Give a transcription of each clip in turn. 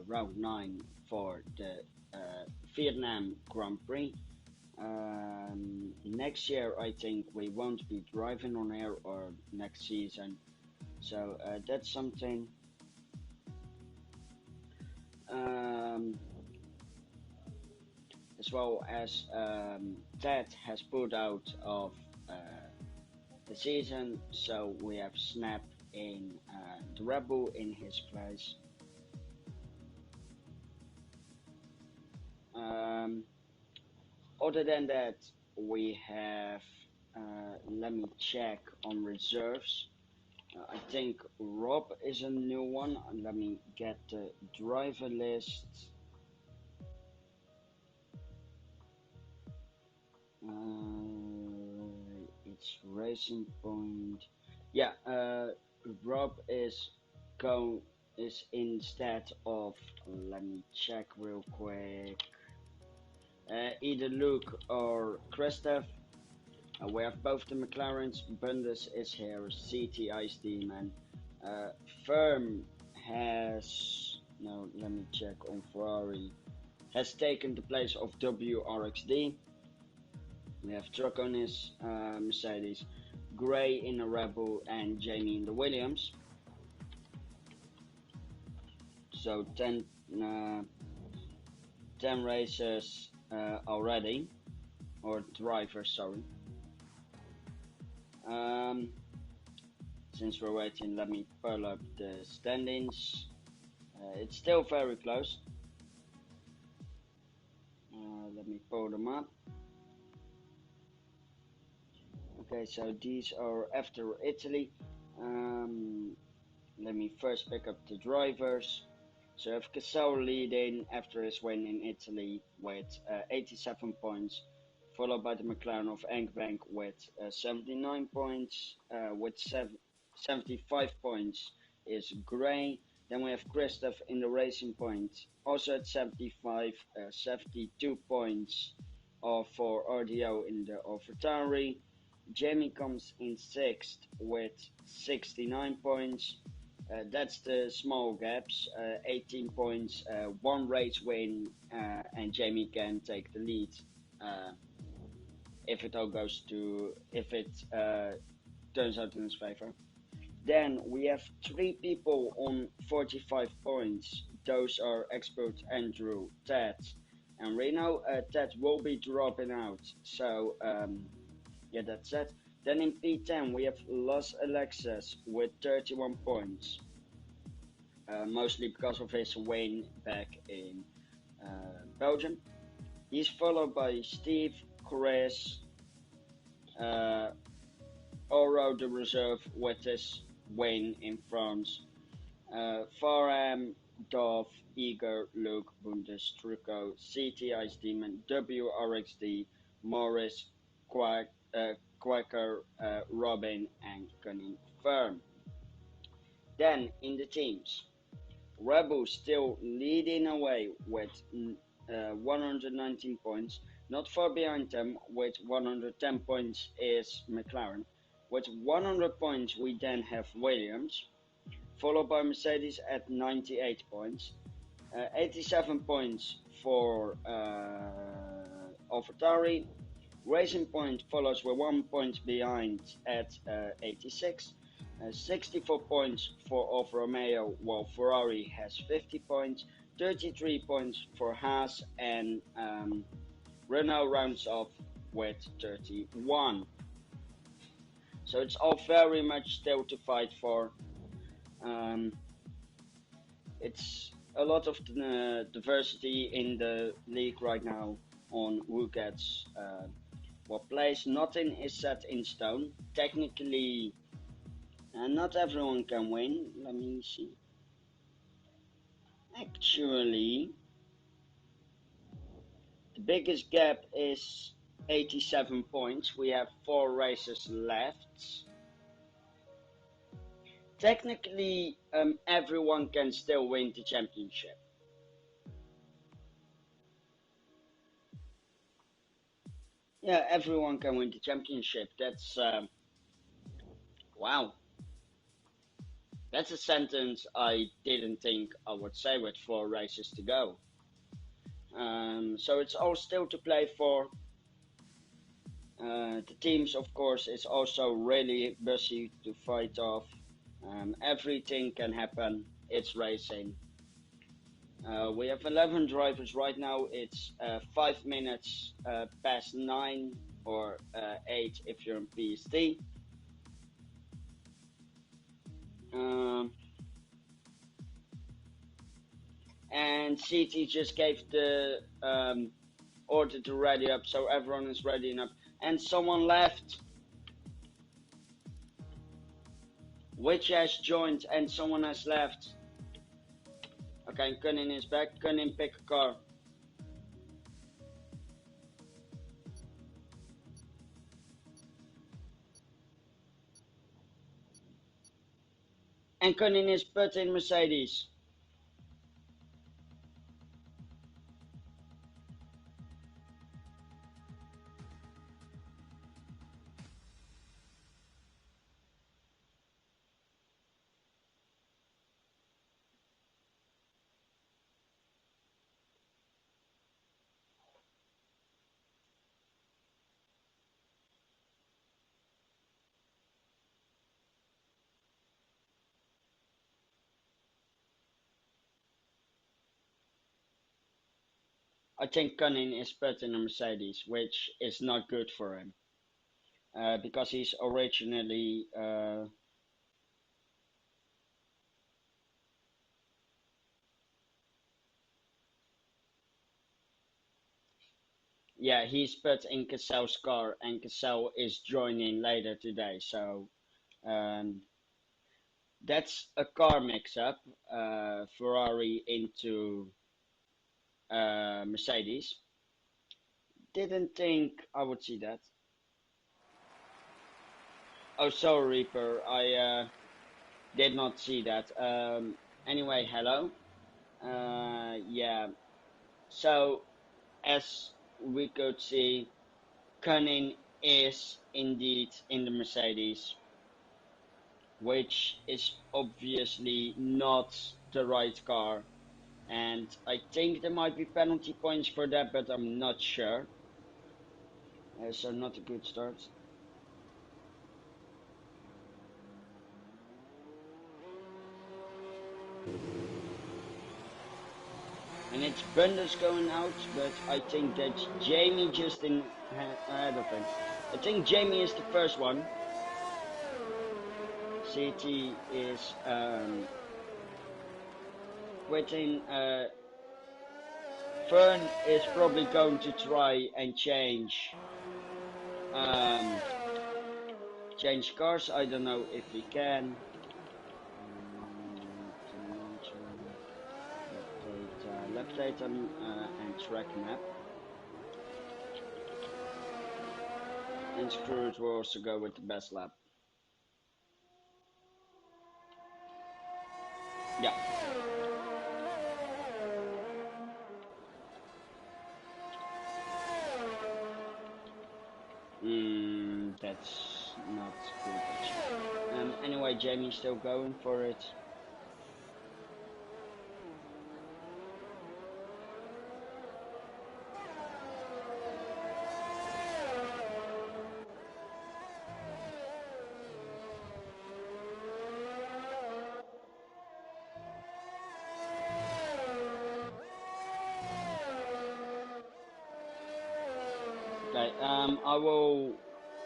round 9 for the Vietnam Grand Prix. Next year I think we won't be driving on air, or next season, so that's something. Um, as well as Ted has pulled out of the season, so we have Snap in the Red Bull in his place. Other than that, we have, let me check on reserves. I think Rob is a new one. Let me get the driver list. It's Racing Point. Yeah, Rob is instead of, let me check real quick. Either Luke or Christoph. We have both the McLarens. Bundes is here. CT Ice Demon. Firm has, no, let me check on Ferrari. Has taken the place of WRXD. We have Truck on his Mercedes, Gray in the Red Bull, and Jamie in the Williams. So 10 races already, or drivers, sorry. Since we're waiting, let me pull up the standings. It's still very close. Let me pull them up. Okay, so these are after Italy. Let me first pick up the drivers. So I have Cassell leading after his win in Italy with 87 points, followed by the McLaren of Engbank with 79 points. With 75 points is Gray. Then we have Christoph in the Racing Point, also at 75, 72 points for RDO in the AlphaTauri. Jamie comes in 6th with 69 points. That's the small gaps, 18 points, 1 race win, and Jamie can take the lead if it turns out in his favor. Then we have 3 people on 45 points. Those are Expert Andrew, Ted, and Reno. Ted will be dropping out, so yeah, that's it. Then in P10 we have Los Alexis with 31 points, mostly because of his win back in Belgium. He's followed by Steve, Chris, Aero the reserve with his win in France, Farham, Dov, Igor, Luke, Bundes, Truco, CT Ice Demon, WRXD, Morris, Quaker, Robin, and Cunning Firm. Then in the teams, Rebel still leading away with 119 points. Not far behind them with 110 points is McLaren. With 100 points we then have Williams, followed by Mercedes at 98 points. 87 points for AlphaTauri. Racing Point follows with 1 point behind at 86. 64 points for Alfa Romeo, while Ferrari has 50 points. 33 points for Haas, and Renault rounds off with 31. So it's all very much still to fight for. It's a lot of diversity in the league right now on who gets what place. Nothing is set in stone. Technically, not everyone can win. Let me see. Actually, the biggest gap is 87 points. We have 4 races left. Technically, everyone can still win the championship. Yeah, everyone can win the championship. That's wow. That's a sentence I didn't think I would say with 4 races to go. So it's all still to play for. The teams, of course, is also really busy to fight off. Everything can happen. It's racing. We have 11 drivers right now. It's 5 minutes past 9 or 8 if you're in PST. And CT just gave the order to ready up, so everyone is ready up. And someone left, which has joined, and someone has left. Okay, Cunning is back. Cunning, pick a car. And Cunning is put in Mercedes. I think Cunning is put in a Mercedes, which is not good for him. Because he's originally yeah, he's put in Cassell's car, and Cassell is joining later today. So that's a car mix-up. Ferrari into Mercedes. Didn't think I would see that. Oh, sorry, Reaper. I did not see that. Anyway, hello. Yeah. So, as we could see, Cunning is indeed in the Mercedes, which is obviously not the right car. And I think there might be penalty points for that, but I'm not sure. So not a good start. And it's Bundles going out, but I think that's Jamie just in ahead of him. I think Jamie is the first one. CT is quitting. Fern is probably going to try and change cars. I don't know if he can. Left data and track map. And Scrooge will also go with the best lap. Yeah. That's not good actually. Anyway, Jamie's still going for it. Okay,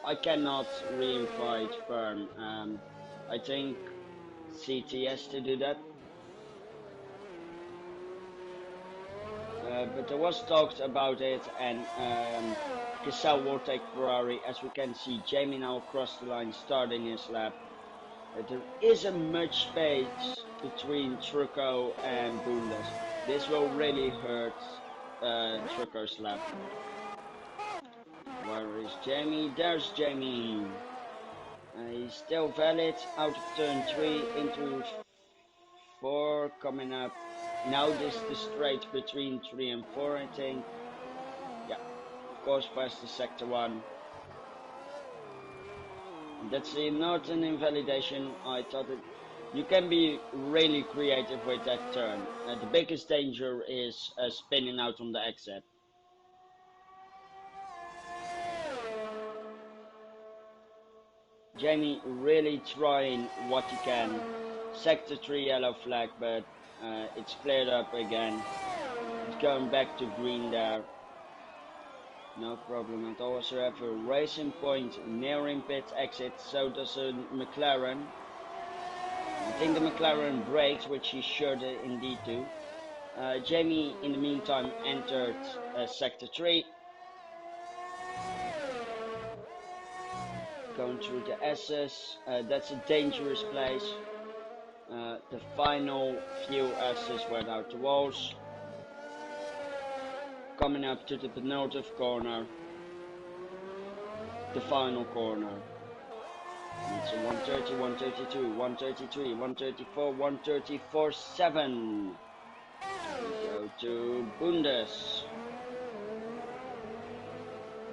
I cannot re-invite Fern. I think CT has to do that. But there was talked about it, and Cassell will take Ferrari. As we can see, Jamie now across the line, starting his lap. There isn't much space between Trucco and Bundes. This will really hurt Trucco's lap. Where is Jamie? There's Jamie. He's still valid. Out of turn 3 into 4 coming up. Now this is the straight between 3 and 4, I think. Yeah, of course past the sector 1. That's not an invalidation. I thought it You can be really creative with that turn. The biggest danger is spinning out on the exit. Jamie really trying what he can. Sector 3 yellow flag, but it's cleared up again. It's going back to green there. No problem at all. So we have a racing point nearing pit exit, so does a McLaren. I think the McLaren brakes, which he should indeed do. Jamie, in the meantime, entered Sector 3. Going through the S's. That's a dangerous place. The final few S's went out the walls. Coming up to the penultimate corner. The final corner. It's a 130, 132, 133, 134, 134.7. We go to Bundes.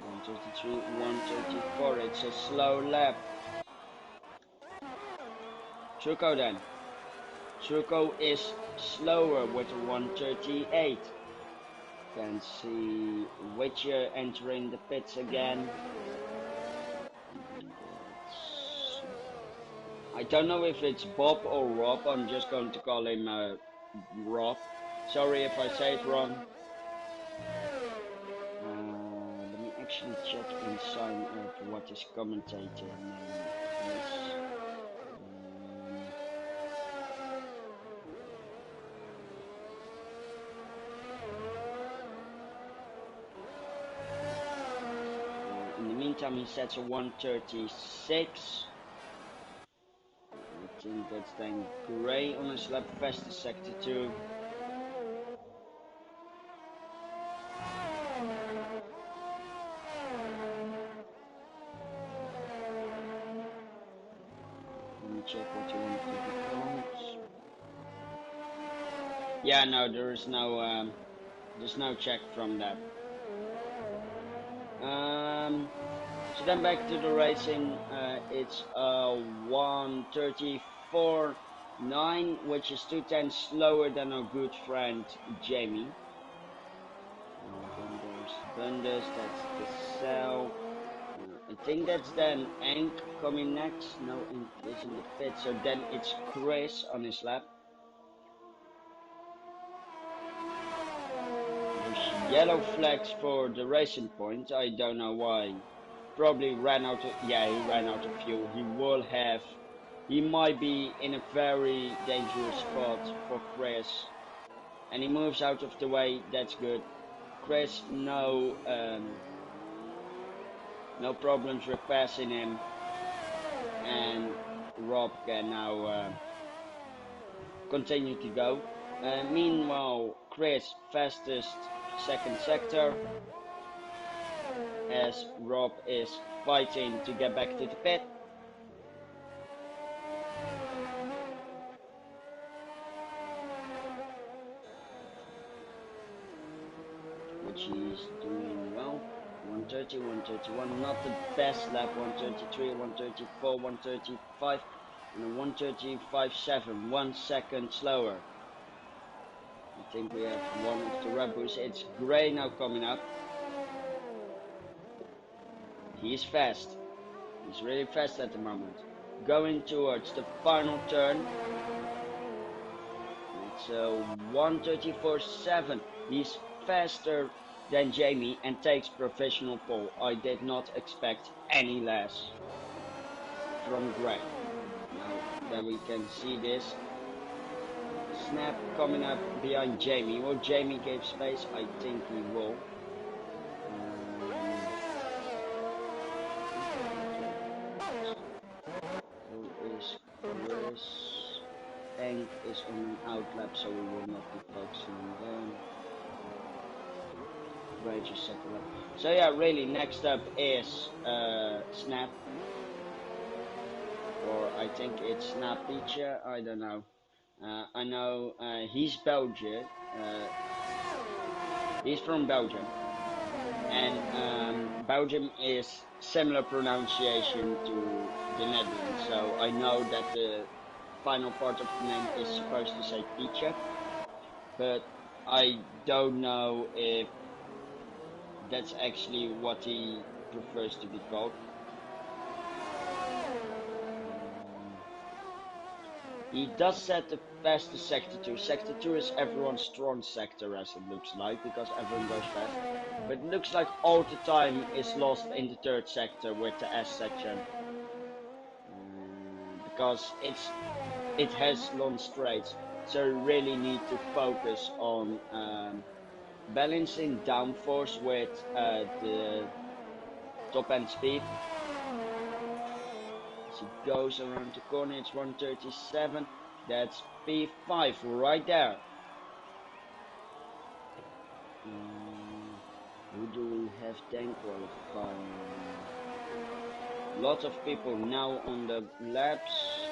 133, 134. It's a slow lap. Truco then. Truco is slower with a 138. Can see Witcher entering the pits again. I don't know if it's Bob or Rob. I'm just going to call him Rob. Sorry if I say it wrong. Let me actually check inside of what his commentator name is. In the meantime, he sets a 136. I think that's then Gray on his lap, fastest sector 2. Let me check what you want to do. Yeah, no, there's no check from that. So then back to the racing. It's 134.9, which is 2/10 slower than our good friend Jamie. Then there's Bundes, that's the cell. I think that's then Enk coming next. No, Enk is in the pit, so then it's Chris on his lap. There's yellow flags for the racing point. I don't know why. Probably ran out of, yeah, he ran out of fuel. He might be in a very dangerous spot for Chris, and he moves out of the way. That's good. Chris, no problems with passing him, and Rob can now continue to go. Meanwhile, Chris fastest second sector, as Rob is fighting to get back to the pit. Which he's doing well. 130, 131, not the best lap. 133, 134, 135, and a 135.7, 1 second slower. I think we have one of the Red Bulls. It's Gray now coming up. He's fast. He's really fast at the moment. Going towards the final turn. It's a 134.7. He's faster than Jamie and takes professional pole. I did not expect any less from Gray. Now that we can see this. Snap coming up behind Jamie. Will Jamie give space? I think he will. Who is Chris? Enk is on an outlap, so we will not be focusing on them. Right, just set it up. So yeah, really, next up is Snap. Or I think it's Snap Pizza, I don't know. I know he's Belgian. He's from Belgium, and Belgium is similar pronunciation to the Netherlands. So I know that final part of the name is supposed to say teacher, but I don't know if that's actually what he prefers to be called. He does set the fastest sector 2. Sector 2 is everyone's strong sector, as it looks like, because everyone goes fast. But it looks like all the time is lost in the third sector with the S section. Because it has long straights, so you really need to focus on balancing downforce with the top end speed. As he goes around the corner, it's 137. That's P5 right there. Who do we have then qualifying? Lots of people now on the laps.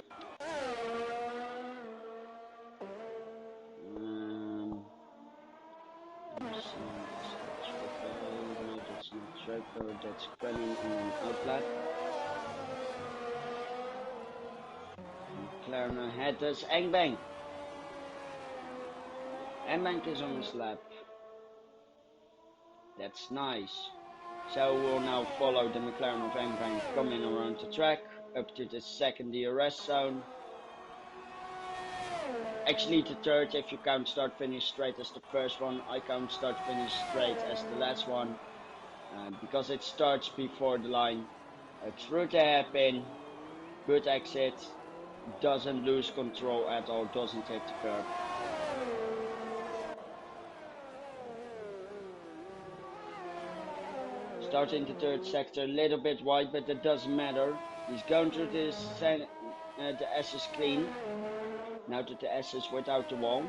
Let me see, is that Treco? No, that's not Treco, that's Crennan on an outlap. McLaren ahead, that's Engbank. Engbank is on his lap. That's nice. So we'll now follow the McLaren of Engbank coming around the track up to the second DRS zone. Actually the third if you count start finish straight as the first one. I count start finish straight as the last one. Because it starts before the line. Through the hairpin, good exit, doesn't lose control at all, doesn't hit the curb. Starting the third sector, a little bit wide, but that doesn't matter. He's going through the S is clean. Now to the S is without the wall.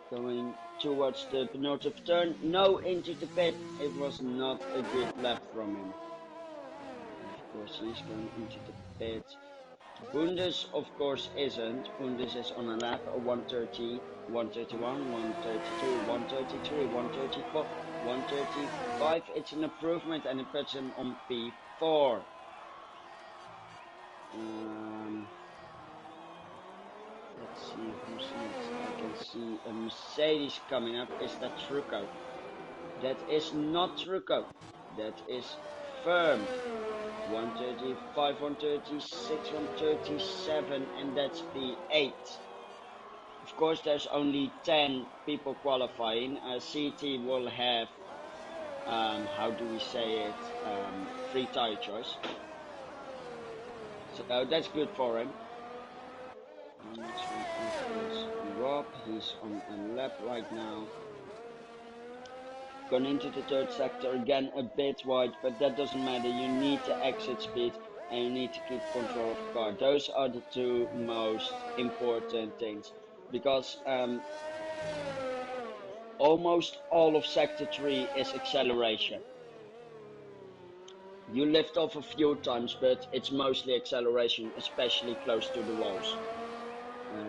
Going towards the penultimate turn, no into the pit. It was not a good lap from him. Of course he's going into the pit. Bundes of course isn't. Bundes is on a lap, a 130, 131, 132, 133, 134, 135. It's an improvement and it puts him on P4. Let's see who's next. I can see a Mercedes coming up. Is that Trucco? That is not Trucco. That is Firm. 135, 136, 137, and that's P8. Of course, there's only 10 people qualifying. CT will have, how do we say it, free tire choice. So that's good for him. Next one is Rob. He's on a lap right now. Gone into the third sector, again a bit wide, but that doesn't matter. You need to exit speed and you need to keep control of the car. Those are the two most important things, because almost all of sector 3 is acceleration. You lift off a few times, but it's mostly acceleration, especially close to the walls.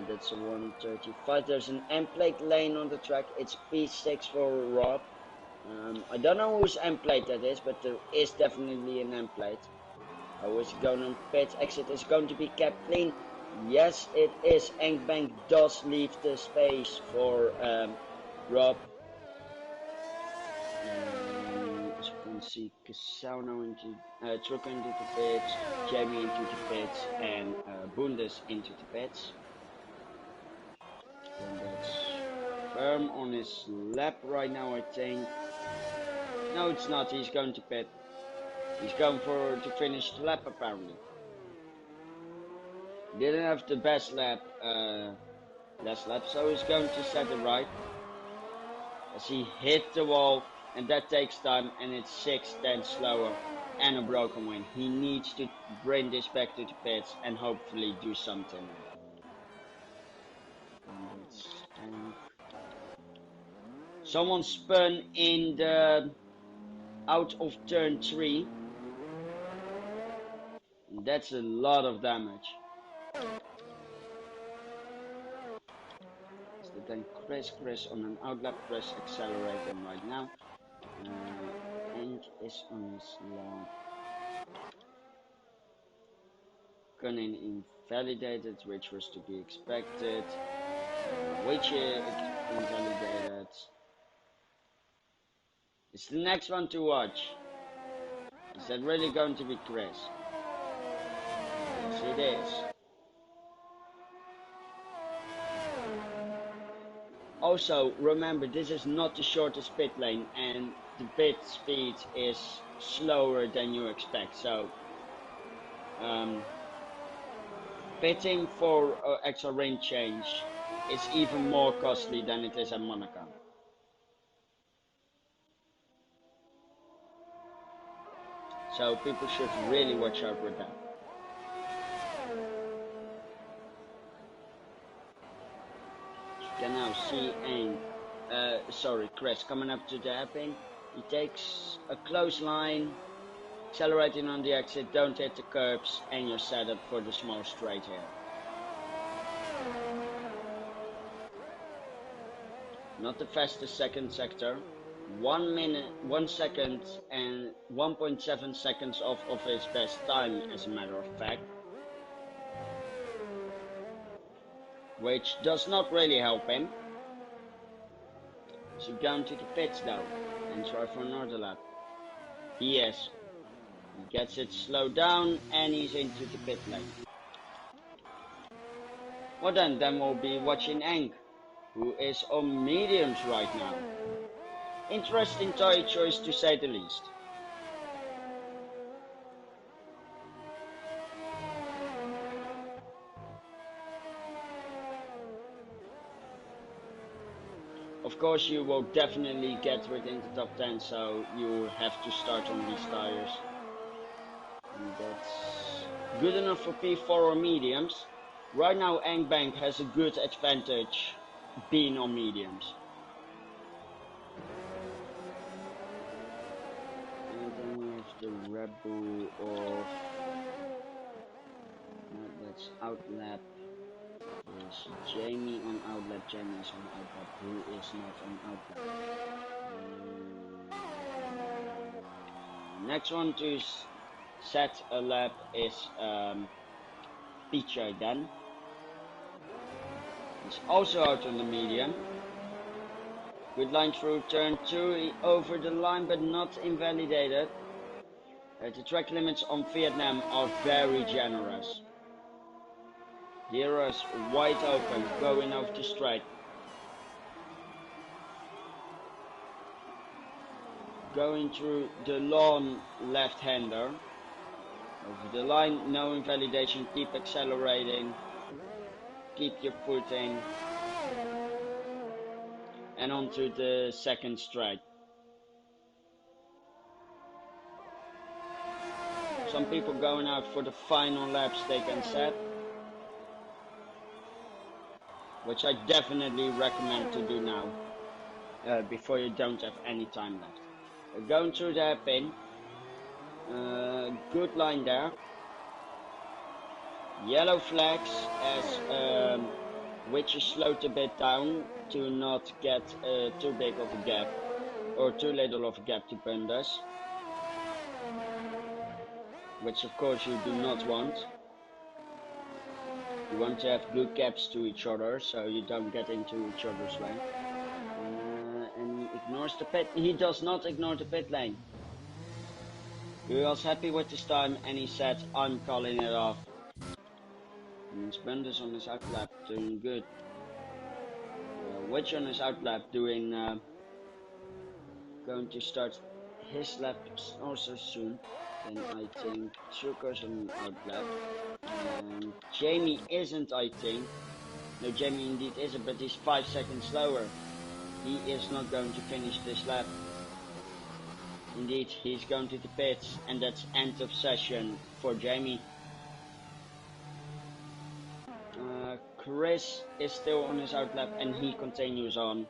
That's a 135. There's an end plate lane on the track. It's P6 for Rob. I don't know whose end plate that is, but there is definitely an end plate. How is it going on pit? Exit is going to be kept clean. Yes, it is. Engbank does leave the space for Rob. As you can see, Casano into Truck into the pits, Jamie into the pits, and Bundes into the pits. And that's Firm on his lap right now, I think. No, it's not. He's going to pit. He's going to finish the lap apparently. Didn't have the best lap last lap, so he's going to set it right. As he hit the wall, and that takes time, and it's 6/10 slower and a broken wing. He needs to bring this back to the pits and hopefully do something. Someone spun in the out of turn 3. That's a lot of damage. So then Chris on an outlap, Chris accelerating right now. And is on his lap. Gunning invalidated, which was to be expected. Which invalidated. It's the next one to watch. Is that really going to be Chris? Yes, it is. Also, remember, this is not the shortest pit lane, and the pit speed is slower than you expect. So, pitting for extra range change is even more costly than it is at Monaco. So people should really watch out with that. You can now see Chris coming up to the hairpin. He takes a close line, accelerating on the exit, don't hit the curbs, and you're set up for the small straight here. Not the fastest second sector. 1 minute, 1 second, and 1.7 seconds off of his best time, as a matter of fact. Which does not really help him. So down to the pits though, and try for another lap. He is. He gets it slowed down, and he's into the pit lane. Well then we'll be watching Eng, who is on mediums right now. Interesting tyre choice to say the least. Of course you will definitely get within the top 10, so you have to start on these tyres. And that's good enough for P4 or mediums. Right now Engbank has a good advantage being on mediums. And then we have the Rebel of... that's outlap. Is Jamie on outlap? Jamie is on outlap. Who is not on outlap? Next one to set a lap is PJ then. He's also out on the medium. Good line through turn 2, over the line but not invalidated. The track limits on Vietnam are very generous. The Aero is wide open, going over the straight. Going through the lawn left-hander. Over the line, no invalidation, keep accelerating. Keep your footing. And onto the second straight. Some people going out for the final laps they can set, which I definitely recommend to do now, before you don't have any time left. Going through the hairpin, good line there. Yellow flags as which is slowed a bit down to not get too big of a gap, or too little of a gap to Bundes, which of course you do not want. You want to have good gaps to each other, so you don't get into each other's way. And he ignores the pit. He does not ignore the pit lane. He was happy with his time, and he said, "I'm calling it off." And Bundes on his outlap doing good. Which on his outlap doing going to start his lap also soon. And I think Trucker's on outlap. And Jamie isn't, I think. No, Jamie indeed isn't, but he's 5 seconds slower. He is not going to finish this lap. Indeed, he's going to the pits, and that's end of session for Jamie. Chris is still on his outlap, and he continues on.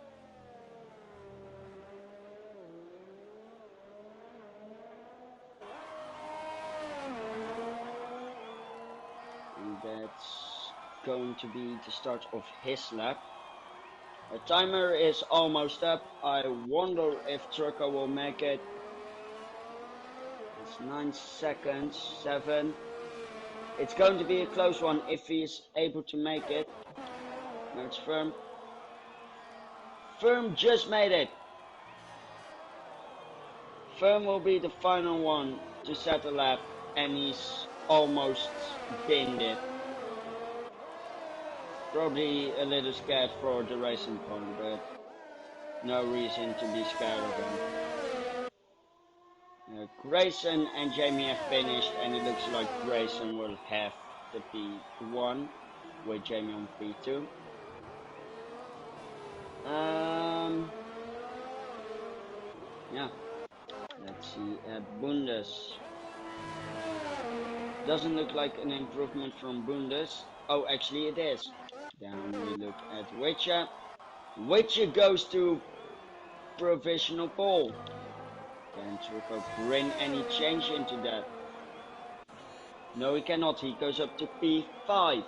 And that's going to be the start of his lap. The timer is almost up. I wonder if Trucker will make it. It's 9 seconds, 7. It's going to be a close one if he is able to make it. Now it's Firm. Firm just made it. Firm will be the final one to set a lap, and he's almost binned it. Probably a little scared for the racing point, but no reason to be scared of him. Grayson and Jamie have finished, and it looks like Grayson will have the P1 with Jamie on P2. Yeah, let's see. Bundes doesn't look like an improvement from Bundes. Oh, actually it is. Then we look at Witcher. Witcher goes to provisional pole. Can Turco bring any change into that? No, he cannot. He goes up to P5.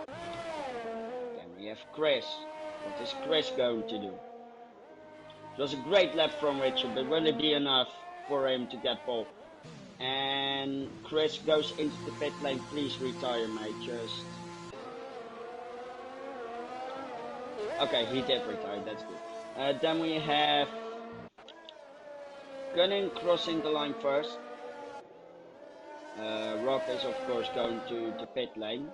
Then we have Chris. What is Chris going to do? It was a great lap from Richard, but will it be enough for him to get pole? And Chris goes into the pit lane. Please retire, mate. Just... Okay, he did retire. That's good. Then we have Gunning crossing the line first. Rob is of course going to the pit lane.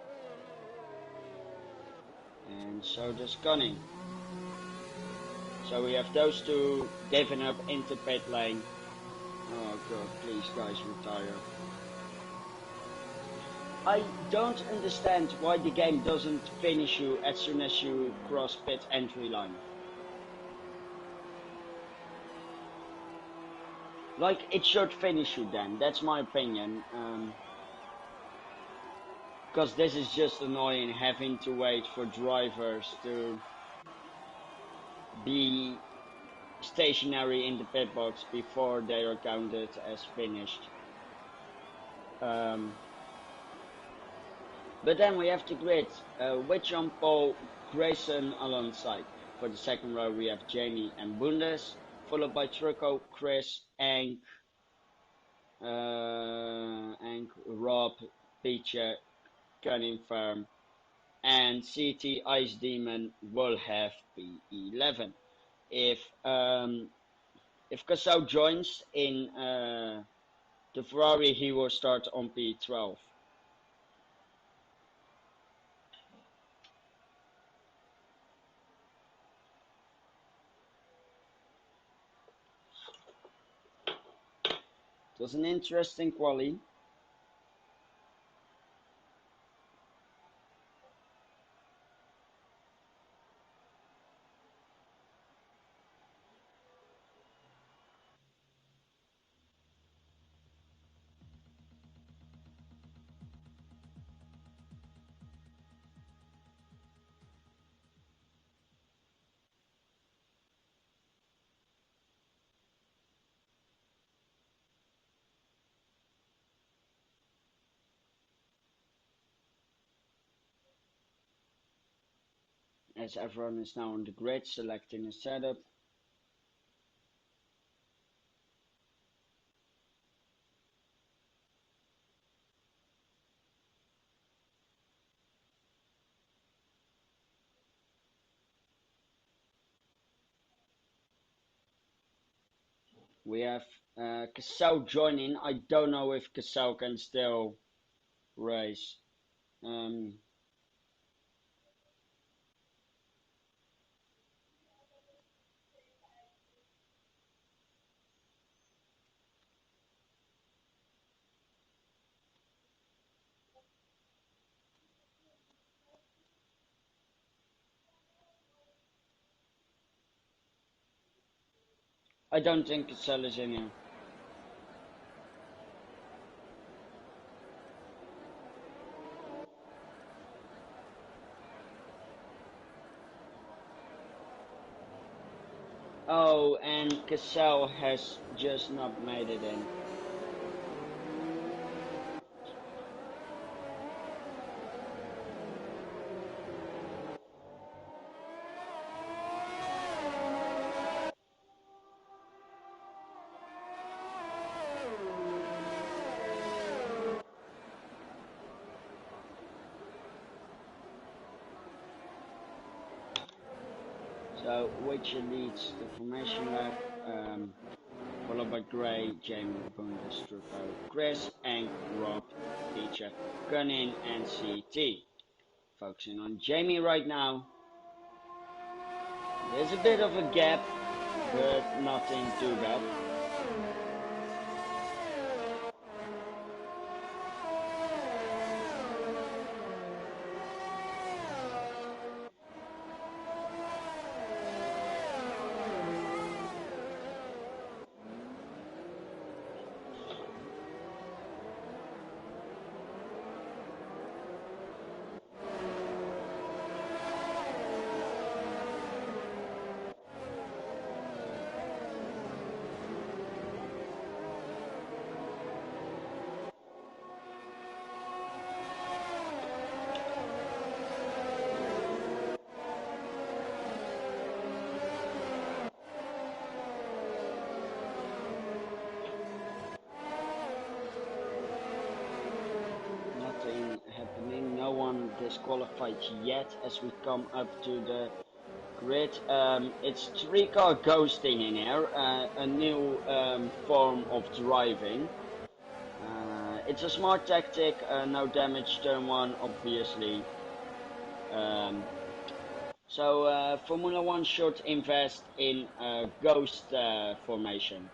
And so does Gunning. So we have those two giving up into pit lane. Oh god, please guys retire. I don't understand why the game doesn't finish you as soon as you cross pit entry line. Like, it should finish you then, that's my opinion. Because this is just annoying, having to wait for drivers to be stationary in the pit box before they are counted as finished. But then we have the grid. Witch on pole, Grayson alongside. For the second row we have Jamie and Bundes, followed by Trucco, Chris, Ank, Rob, Peacher, Cunning Farm, and CT Ice Demon will have P11. If Cassau joins in the Ferrari, he will start on P12. It was an interesting quali. As everyone is now on the grid selecting a setup. We have Cassau joining. I don't know if Cassau can still race. I don't think Cassel is in here. Oh, and Cassel has just not made it in. So Witcher leads the formation lap, followed by Gray, Jamie, Bundes, Trucco, Chris, Hank, Rob, Peter, Gunnin, and CT. Focusing on Jamie right now. There's a bit of a gap, but nothing too bad. Happening, no one disqualified yet as we come up to the grid. It's 3-car ghosting in here, a new form of driving. It's a smart tactic, no damage turn 1 obviously. So Formula 1 should invest in ghost formation.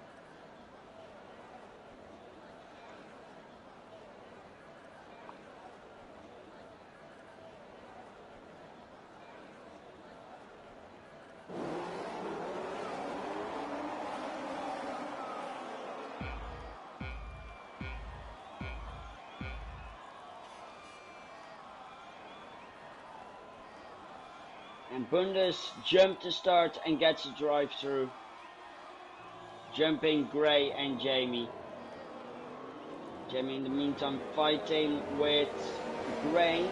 And Bundes jumped to start and gets a drive through. Jumping Gray and Jamie. Jamie in the meantime fighting with Gray,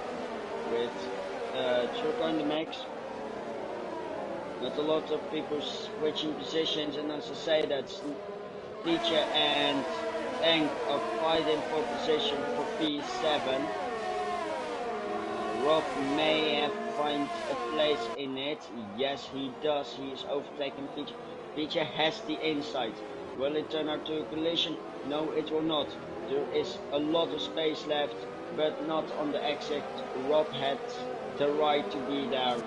with Trucco in the mix. Not a lot of people switching positions, and as I say, that's Nietzsche and Eng are fighting for position for P7. Rob may have find a place in it. Yes, he does. He is overtaking Peter. Peter has the inside. Will it turn out to a collision? No, it will not. There is a lot of space left, but not on the exit. Rob had the right to be there,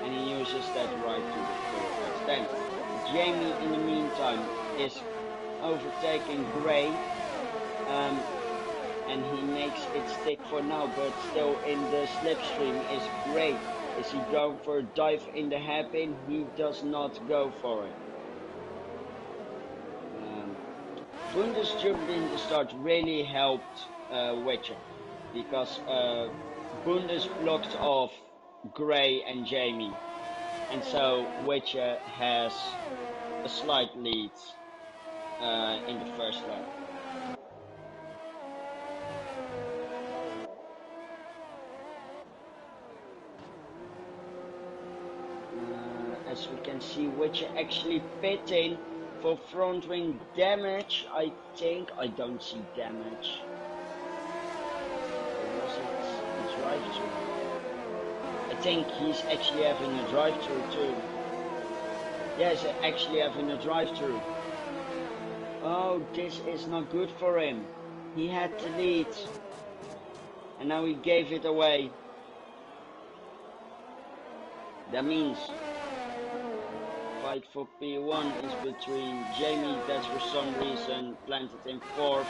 and he uses that right to the full extent. Jamie, in the meantime, is overtaking Gray. And he makes it stick for now, but still in the slipstream is Gray. Is he going for a dive in the hairpin? He does not go for it. Bundes jumped in the start really helped Witcher, because Bundes blocked off Gray and Jamie, and so Witcher has a slight lead in the first lap. As we can see, Witcher actually pitting for front wing damage. I think I don't see damage. Or was it a drive-through? I think he's actually having a drive-through too. Yes, actually having a drive-through. Oh, this is not good for him. He had the lead, and now he gave it away. That means fight for P1 is between Jamie, that's for some reason planted in 4th,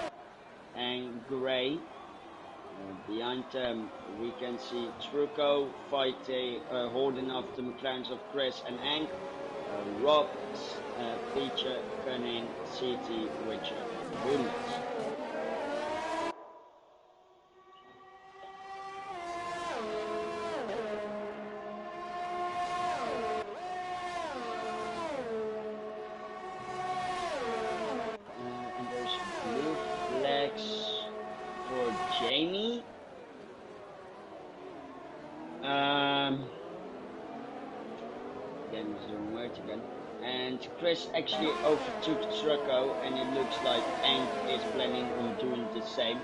and Gray. Behind them we can see Trucco fighting, holding off the McLarens of Chris and Hank, Rob, Peter, Gunnin, CT, Witcher, Bundes. And there's blue flags for Jamie. Again, was doing words again. And Chris actually overtook Trucco, and it looks like Hank is planning on doing the same.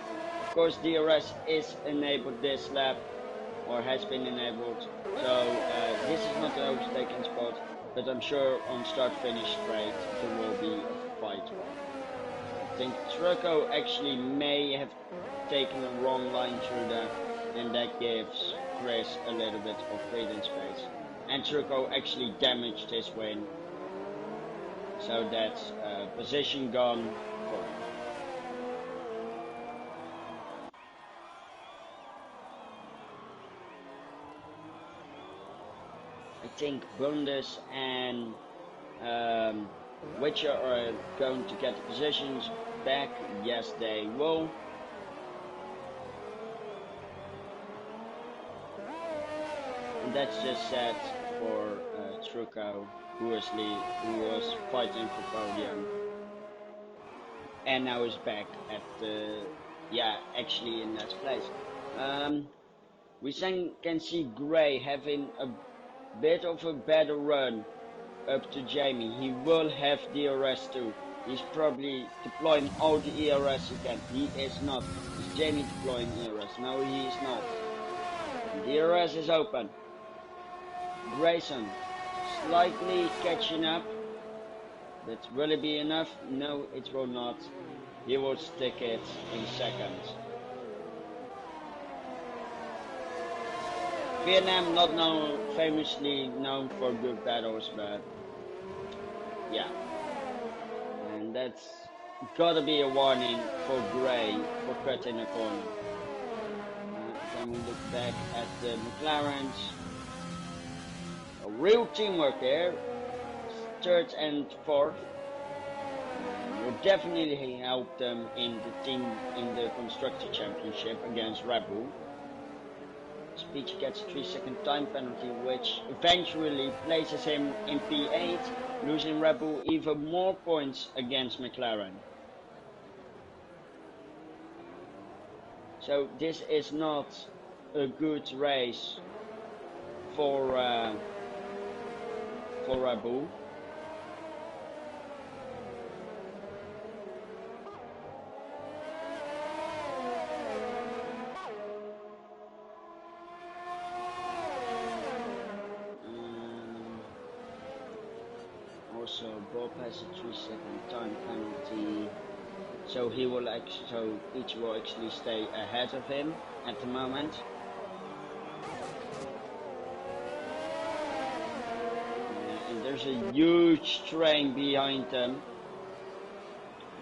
Of course, DRS is enabled this lap, or has been enabled, so his this is not an overtaking spot, but I'm sure on start-finish straight there will be a fight. I think Trucco actually may have taken a wrong line through there, and that gives Chris a little bit of breathing space. And Trucco actually damaged his wing, so that's position gone for him. I think Bundes and Witcher are going to get the positions back. Yes, they will. And that's just sad for Trucco, who was fighting for podium, and now is back at the actually in last place. We can see Gray having a bit of a better run up to Jamie. He will have DRS too. He's probably deploying all the ERS he can. He is not. Is Jamie deploying ERS? No, he is not. DRS is open. Grayson slightly catching up, but will it be enough? No, it will not. He will stick it in seconds. Vietnam not famously known for good battles, but yeah, and that's gotta be a warning for Gray for cutting a corner. Then we look back at the McLarens. A real teamwork there. Third and fourth will definitely help them in the Constructor Championship against Red Bull. Speech gets a 3-second time penalty, which eventually places him in P8, losing Red Bull even more points against McLaren. So this is not a good race for Red Bull. Also, Bob has a 3-second time penalty, so he will each will actually stay ahead of him at the moment. And there's a huge train behind them.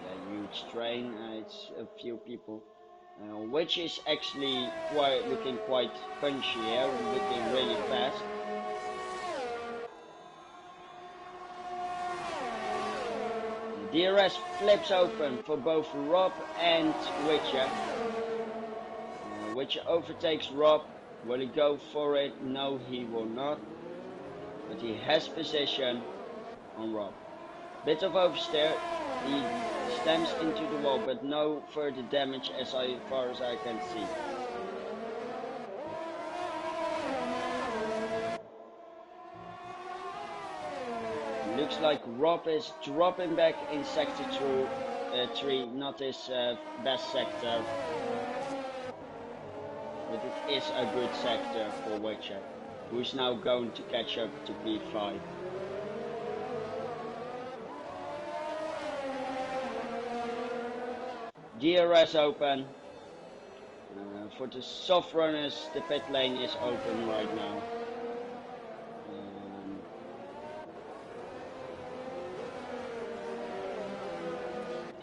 A huge train. It's a few people, which is actually looking quite punchy here, looking really fast. DRS flips open for both Rob and Witcher. Witcher overtakes Rob. Will he go for it? No, he will not. But he has position on Rob. Bit of oversteer. He stamps into the wall, but no further damage as far as I can see. Looks like Rob is dropping back in sector 3, not his best sector, but it is a good sector for Witcher, who's now going to catch up to P5. DRS open. For the soft runners, the pit lane is open right now.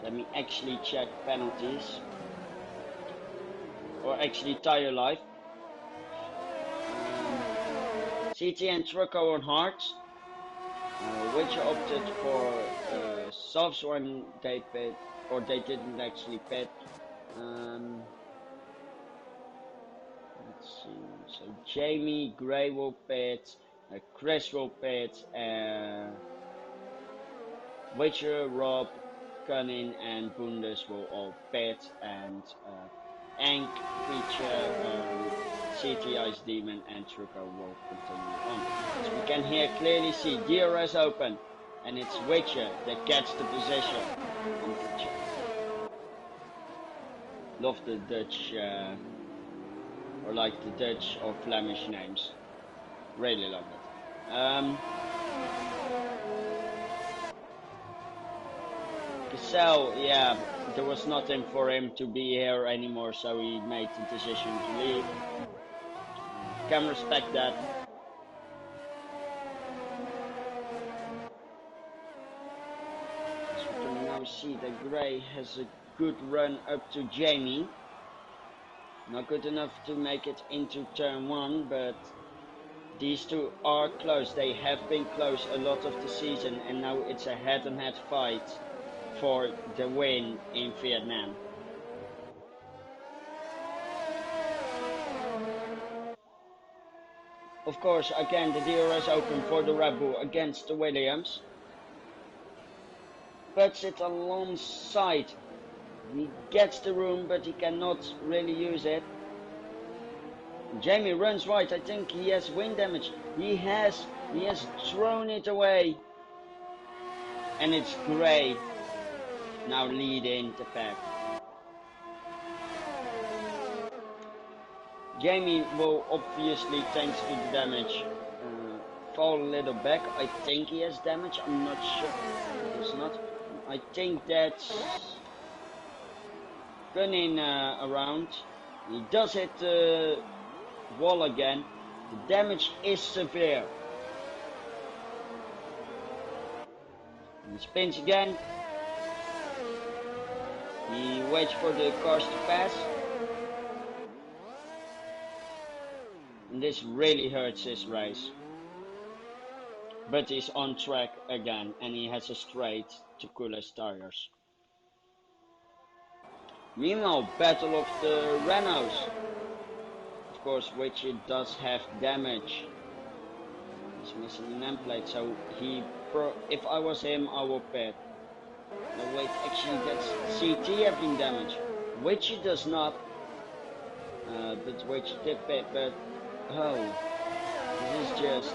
Let me actually check penalties, or actually tire life. CT and Trucco on hards, which opted for softs when they pit, or they didn't actually pit. Let's see. So Jamie, Gray will pit, Chris will pit, Witcher, Rob, Cunning and Bundes will all pit, and Ank, Feature, CT Ice Demon and Trucco will continue on. So we can here clearly see DRS open, and it's Witcher that gets the position on Feature. Love the Dutch, or like the Dutch or Flemish names. Really love it. Cassell, yeah, there was nothing for him to be here anymore, so he made the decision to leave. Can respect that. So we can now see that Gray has a good run up to Jamie. Not good enough to make it into turn 1, but these two are close. They have been close a lot of the season, and now it's a head-on-head fight for the win in Vietnam. Of course, again, the DRS open for the Red Bull against the Williams. Puts it alongside. He gets the room, but he cannot really use it. Jamie runs wide. I think he has wing damage. He has thrown it away. And it's Gray now leading the pack. Jamie will obviously, thanks to the damage, fall a little back. I think he has damage. I'm not sure. It's not. I think that's gunning around. He does hit the wall again. The damage is severe. He spins again. He waits for the cars to pass. And this really hurts his race. But he's on track again, and he has a straight to coolest tires. Meanwhile, battle of the Renaults. Of course, Richie does have damage. He's missing an end plate, so if I was him, I would pit. No, wait, actually that's CT having damage. Richie does not. But Richie did pit, but oh, this is just,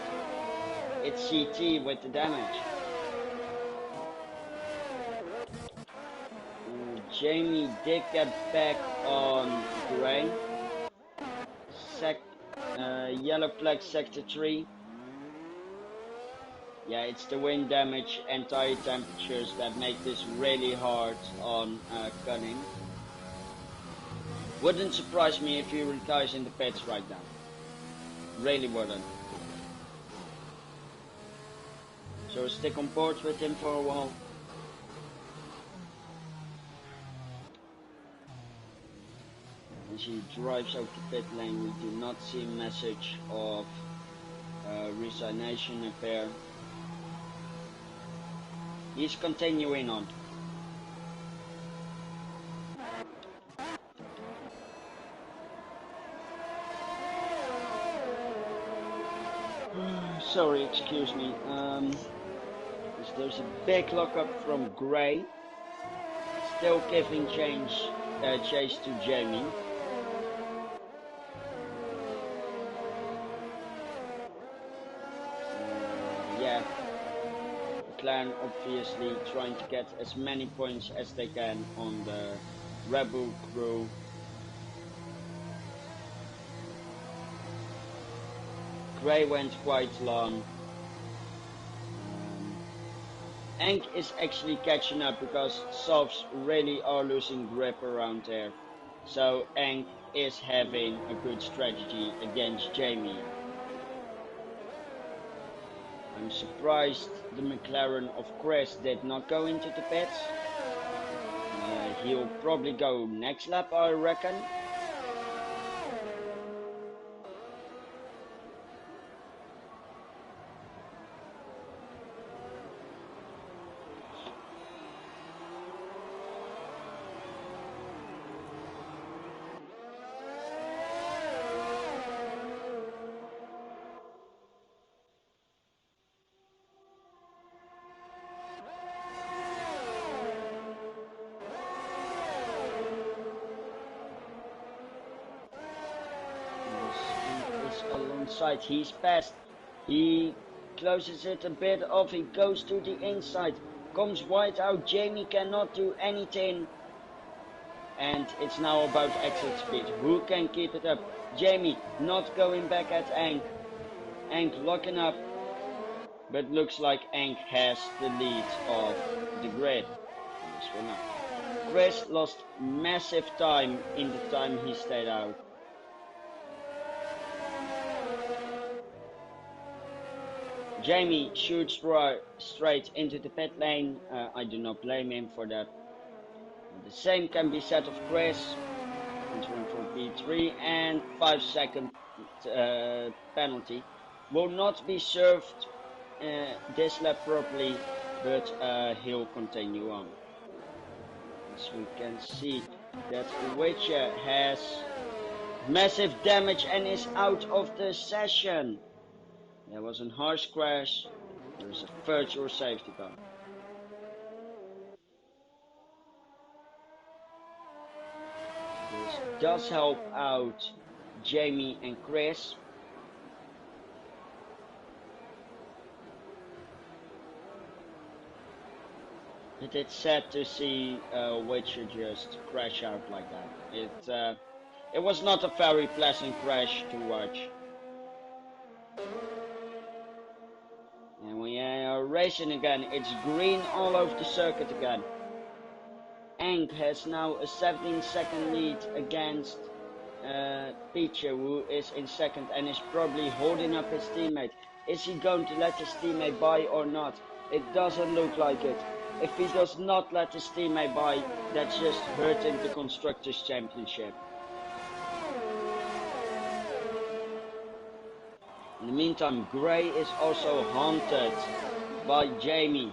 it's CT with the damage. Jamie did get back on Gray. Yellow flag sector 3. Yeah, it's the wind damage and tire temperatures that make this really hard on Cunning. Wouldn't surprise me if he retires in the pits right now. Really wouldn't. So stick on board with him for a while. As he drives out the pit lane, we do not see a message of resignation appear. He's continuing on. Sorry, excuse me. There's a big lockup from Gray. Still giving chase to Jamie. Yeah. McLaren obviously trying to get as many points as they can on the Red Bull crew. Gray went quite long. Enk is actually catching up because softs really are losing grip around there. So Enk is having a good strategy against Jamie. I'm surprised the McLaren of Chris did not go into the pits. He'll probably go next lap, I reckon. Alongside, he's passed. He closes it a bit off. He goes to the inside, comes wide out. Jamie cannot do anything, and it's now about exit speed. Who can keep it up? Jamie not going back at Enk. Enk locking up. but looks like Enk has the lead of the grid for this winner. Chris lost massive time in the time he stayed out. Jamie shoots straight into the pit lane. I do not blame him for that. The same can be said of Chris, entering for P3, and 5-second penalty will not be served this lap properly, but he'll continue on. As we can see that Witcher has massive damage and is out of the session. There was a harsh crash. There is a virtual safety car. This does help out Jamie and Chris. But it's sad to see Witcher just crash out like that. It was not a very pleasant crash to watch. And we are racing again. It's green all over the circuit again. Enk has now a 17-second lead against Peter, who is in second and is probably holding up his teammate. Is he going to let his teammate by or not? It doesn't look like it. If he does not let his teammate by, that's just hurting the Constructors' Championship. In the meantime, Gray is also haunted by Jamie.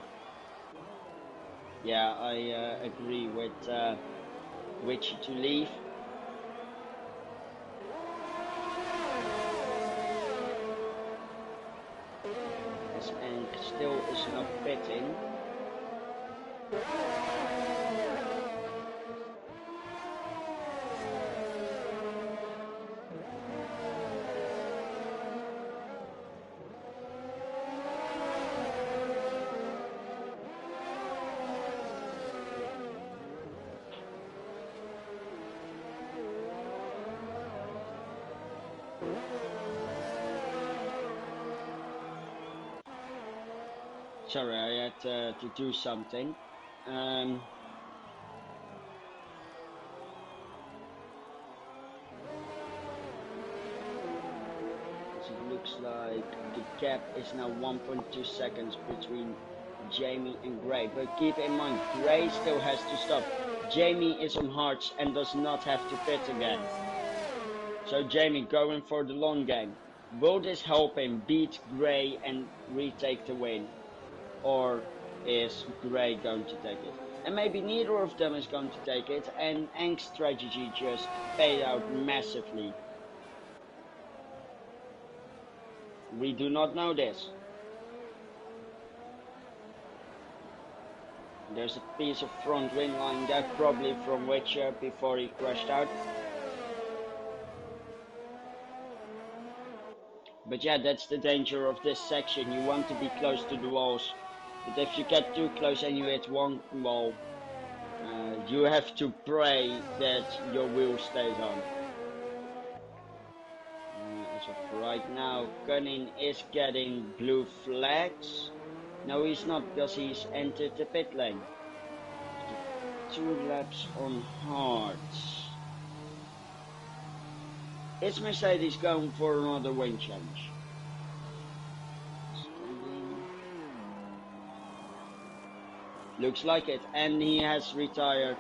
Yeah, I agree with Witchy to leave. As Enk still is not pitting. Sorry, I had to do something. It looks like the gap is now 1.2 seconds between Jamie and Gray. But keep in mind, Gray still has to stop. Jamie is on hards and does not have to pit again. So Jamie going for the long game. Will this help him beat Gray and retake the win? Or is Gray going to take it? And maybe neither of them is going to take it, and Enk's strategy just paid out massively. We do not know this. There's a piece of front wing line there, probably from Witcher before he crashed out. But yeah, that's the danger of this section. You want to be close to the walls. But if you get too close and you hit one wall, you have to pray that your wheel stays on. As of right now, Cunning is getting blue flags. No, he's not, because he's entered the pit lane. 2 laps on hards. Is Mercedes going for another wing change? Looks like it, and he has retired.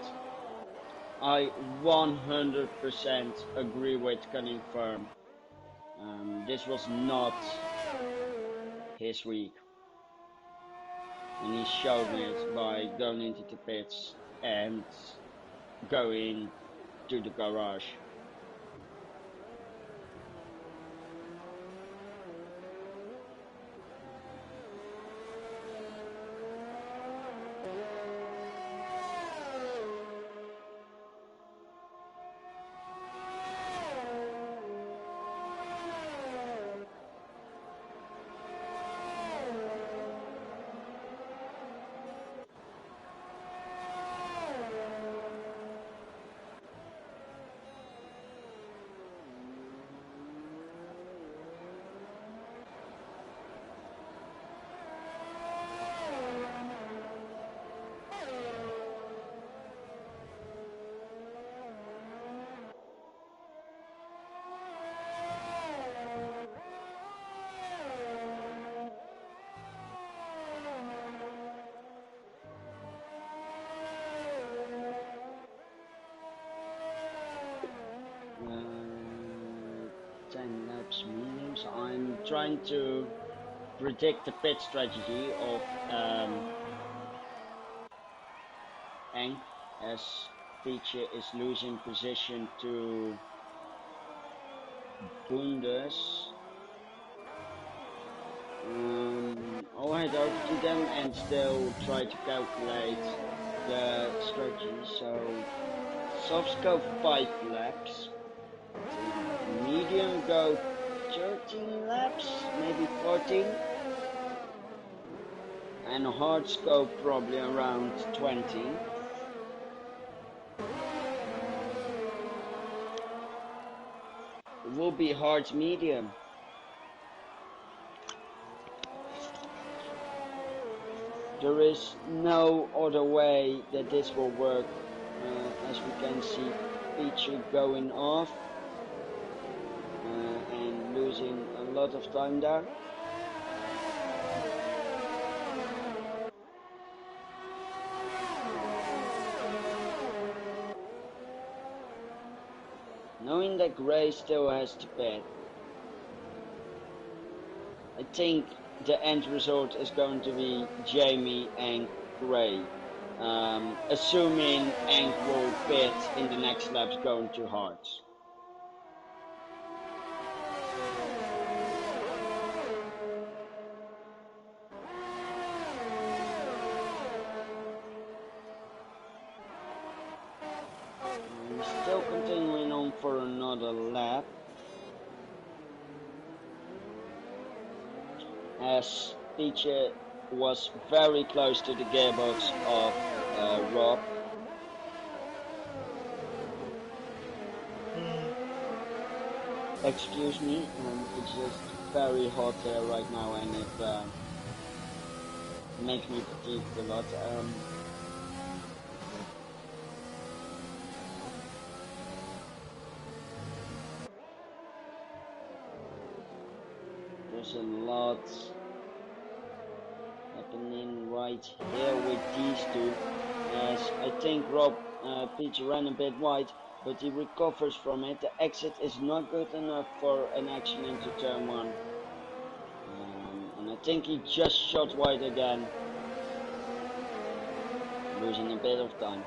I 100% agree with Cunning Firm. This was not his week. And he showed it by going into the pits and going to the garage. trying to predict the pit strategy of Enk, as Teacher is losing position to Bundes. I'll head over to them and still try to calculate the strategy. So softs go 5 laps, medium go 13 laps, maybe 14, and hards go probably around 20. It will be hard medium. There is no other way that this will work, as we can see Peachy going off and losing a lot of time there. Knowing that Gray still has to pit, I think the end result is going to be Jamie and Gray, assuming Enk will pit in the next laps going to hards. Still continuing on for another lap, as Peachy was very close to the gearbox of Rob. Excuse me, it's just very hot there right now, and it makes me fatigued a lot. There's a lot happening right here with these two, as I think Rob Peach ran a bit wide, but he recovers from it. The exit is not good enough for an action into turn 1, and I think he just shot wide again, losing a bit of time.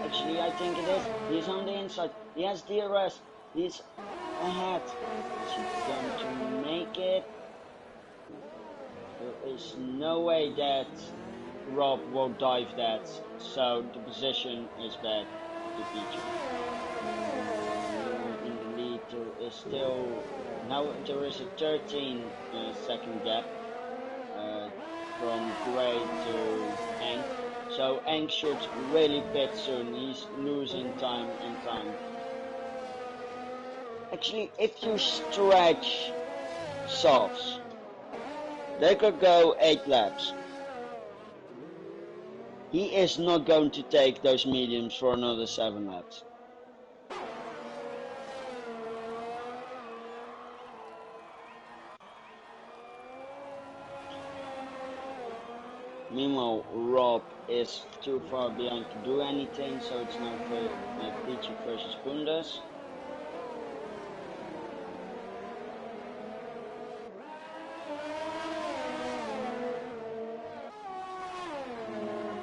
Actually, I think it is. He's on the inside. He has DRS. He's ahead. Is he going to make it? There is no way that Rob will dive that. So the position is back to Peachy. In the lead, there is still now there is a 13 second gap from Gray to Enk. So Enk should really pit soon. He's losing time and time. Actually, if you stretch softs, they could go 8 laps. He is not going to take those mediums for another 7 laps. Meanwhile, Rob is too far behind to do anything, so it's now Peachy versus Bundes.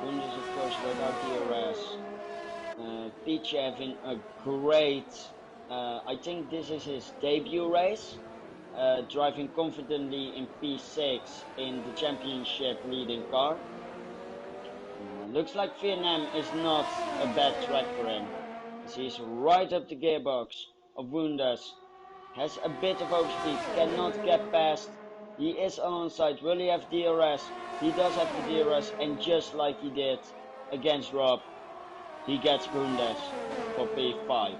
Bundes, of course, without DRS. Peachy having a great, I think this is his debut race. Driving confidently in P6 in the championship leading car. Looks like Vietnam is not a bad track for him, as he's right up the gearbox of Bundes. Has a bit of overspeed, cannot get past. He is onside. Will he have DRS? He does have the DRS, and just like he did against Rob, He gets Bundes for P5.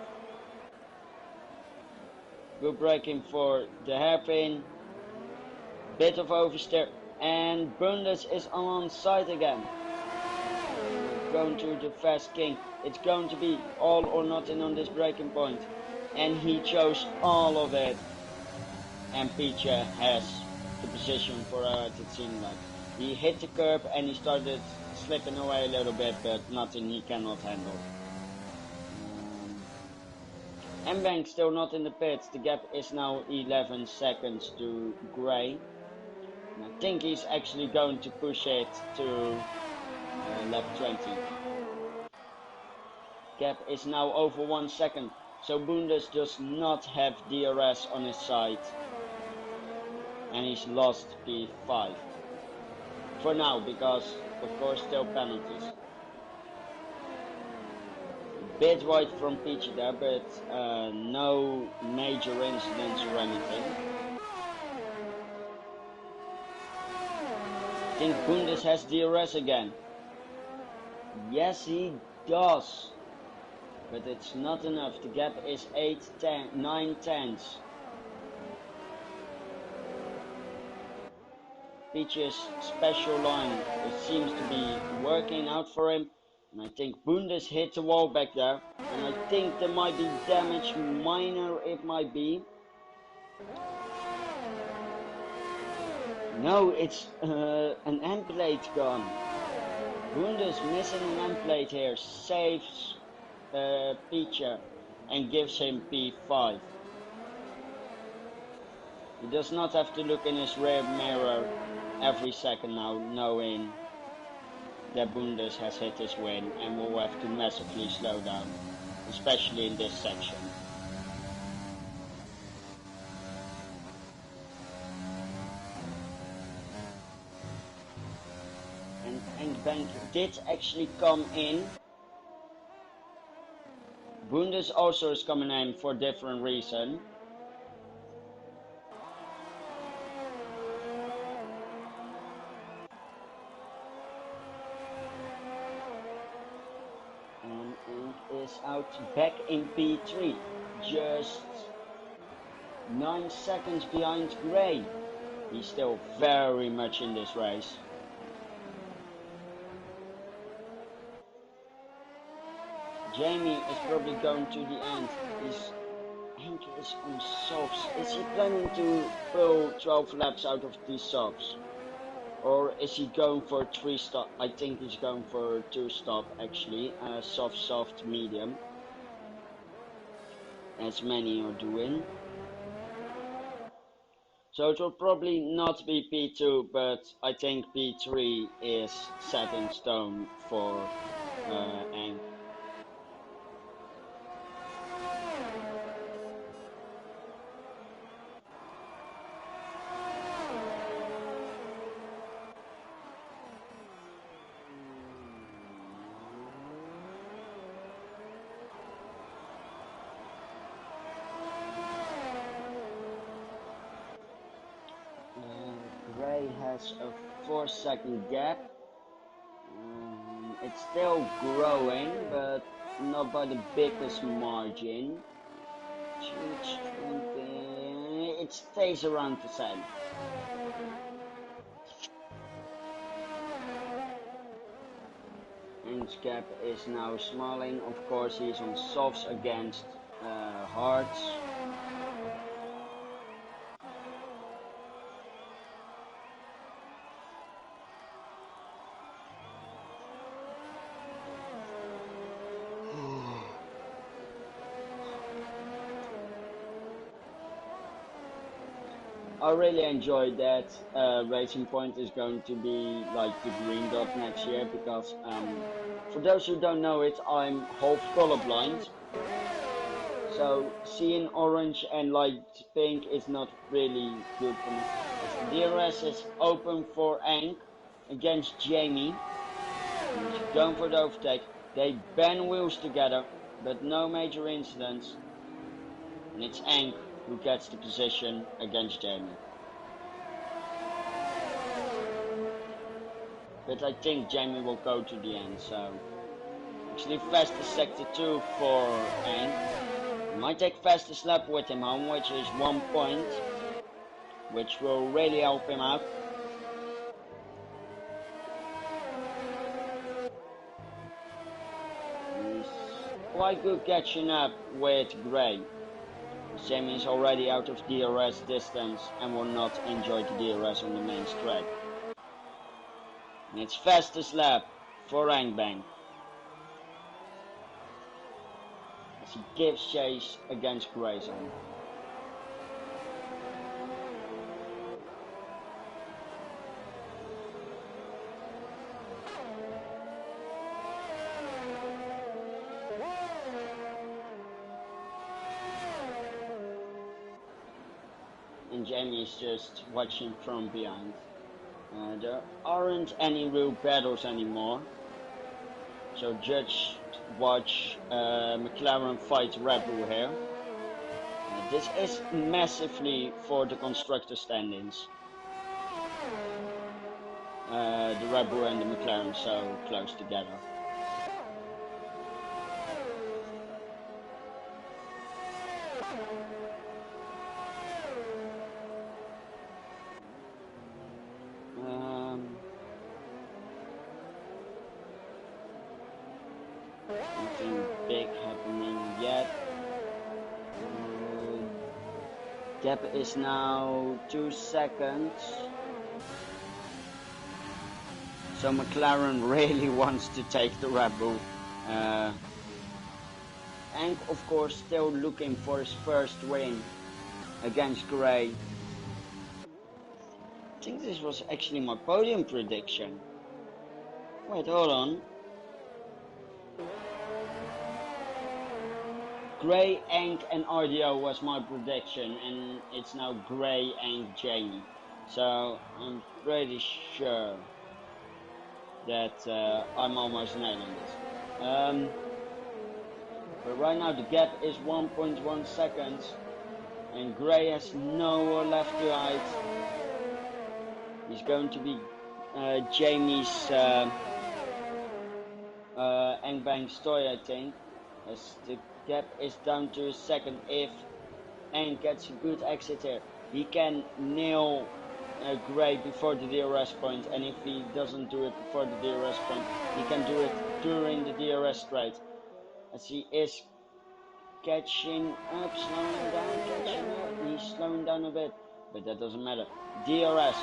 Good braking for the hairpin. Bit of oversteer. And Bundes is on side again. Going to the fast king. It's going to be all or nothing on this braking point. And he chose all of it. And Picha has the position for it seemed like. He hit the curb and he started slipping away a little bit, but nothing he cannot handle. Mbank still not in the pits. The gap is now 11 seconds to Gray. And I think he's actually going to push it to lap 20. Gap is now over 1 second. So Bundes does not have DRS on his side. And he's lost P5. For now, because of course still penalties. Bit wide from Peachy there, but no major incidents or anything. I think Bundes has DRS again. Yes, he does. But it's not enough. The gap is 9 tenths. Peach's special line seems to be working out for him. And I think Bundes hit the wall back there. And I think there might be damage, minor it might be. No, it's an end plate gone. Bundes missing an end plate here. Saves Peacher and gives him P5. He does not have to look in his rear mirror every second now, knowing that Bundes has hit his win and will have to massively slow down, especially in this section. And Bank did actually come in. Bundes also is coming in for a different reason. Is out back in P3, just 9 seconds behind Gray. He's still very much in this race. Jamie is probably going to the end. His anchor is on softs. Is he planning to pull 12 laps out of these softs? Or is he going for 3 stop? I think he's going for 2 stop actually. Soft, medium. As many are doing. So it will probably not be P2, but I think P3 is set in stone for Ank. Gray has a 4-second gap. It's still growing, but not by the biggest margin. It stays around the same. Ank's gap is now smalling. Of course, he's on softs against hards. I really enjoyed that Racing Point is going to be like the green dot next year, because for those who don't know it, I'm half colorblind. So seeing orange and light pink is not really good for me. DRS is open for Ank against Jamie. He's going for the overtake. They bend wheels together, but no major incidents. And it's Ank who gets the position against Jamie. But I think Jamie will go to the end, so Actually fastest sector 2 for Hank. Might take fastest lap with him home, which is 1 point, which will really help him out. He's quite good catching up with Gray. Jamie is already out of DRS distance and will not enjoy the DRS on the main straight. And it's fastest lap for Rangbang as he gives chase against Grayson. And Jamie is just watching from behind. There aren't any real battles anymore, so just watch McLaren fight Red Bull here. This is massively for the constructor standings. The Red Bull and the McLaren so close together. Nothing big happening yet. Gap is now 2 seconds. So McLaren really wants to take the Red Bull. And of course still looking for his first win against Gray. I think this was actually my podium prediction. Wait, hold on. Gray, Hank and RDO was my prediction, and it's now Gray, Hank, Jamie. So I'm pretty sure that I'm almost nailing this. But right now the gap is 1.1 seconds, and Gray has nowhere left to hide. He's going to be Jamie's Hank toy, I think, as the gap is down to a second. If Hank gets a good exit here, he can nail Gray before the DRS point, and if he doesn't do it before the DRS point, he can do it during the DRS straight. As he is catching up, slowing down, catching up. He's slowing down a bit, but that doesn't matter. DRS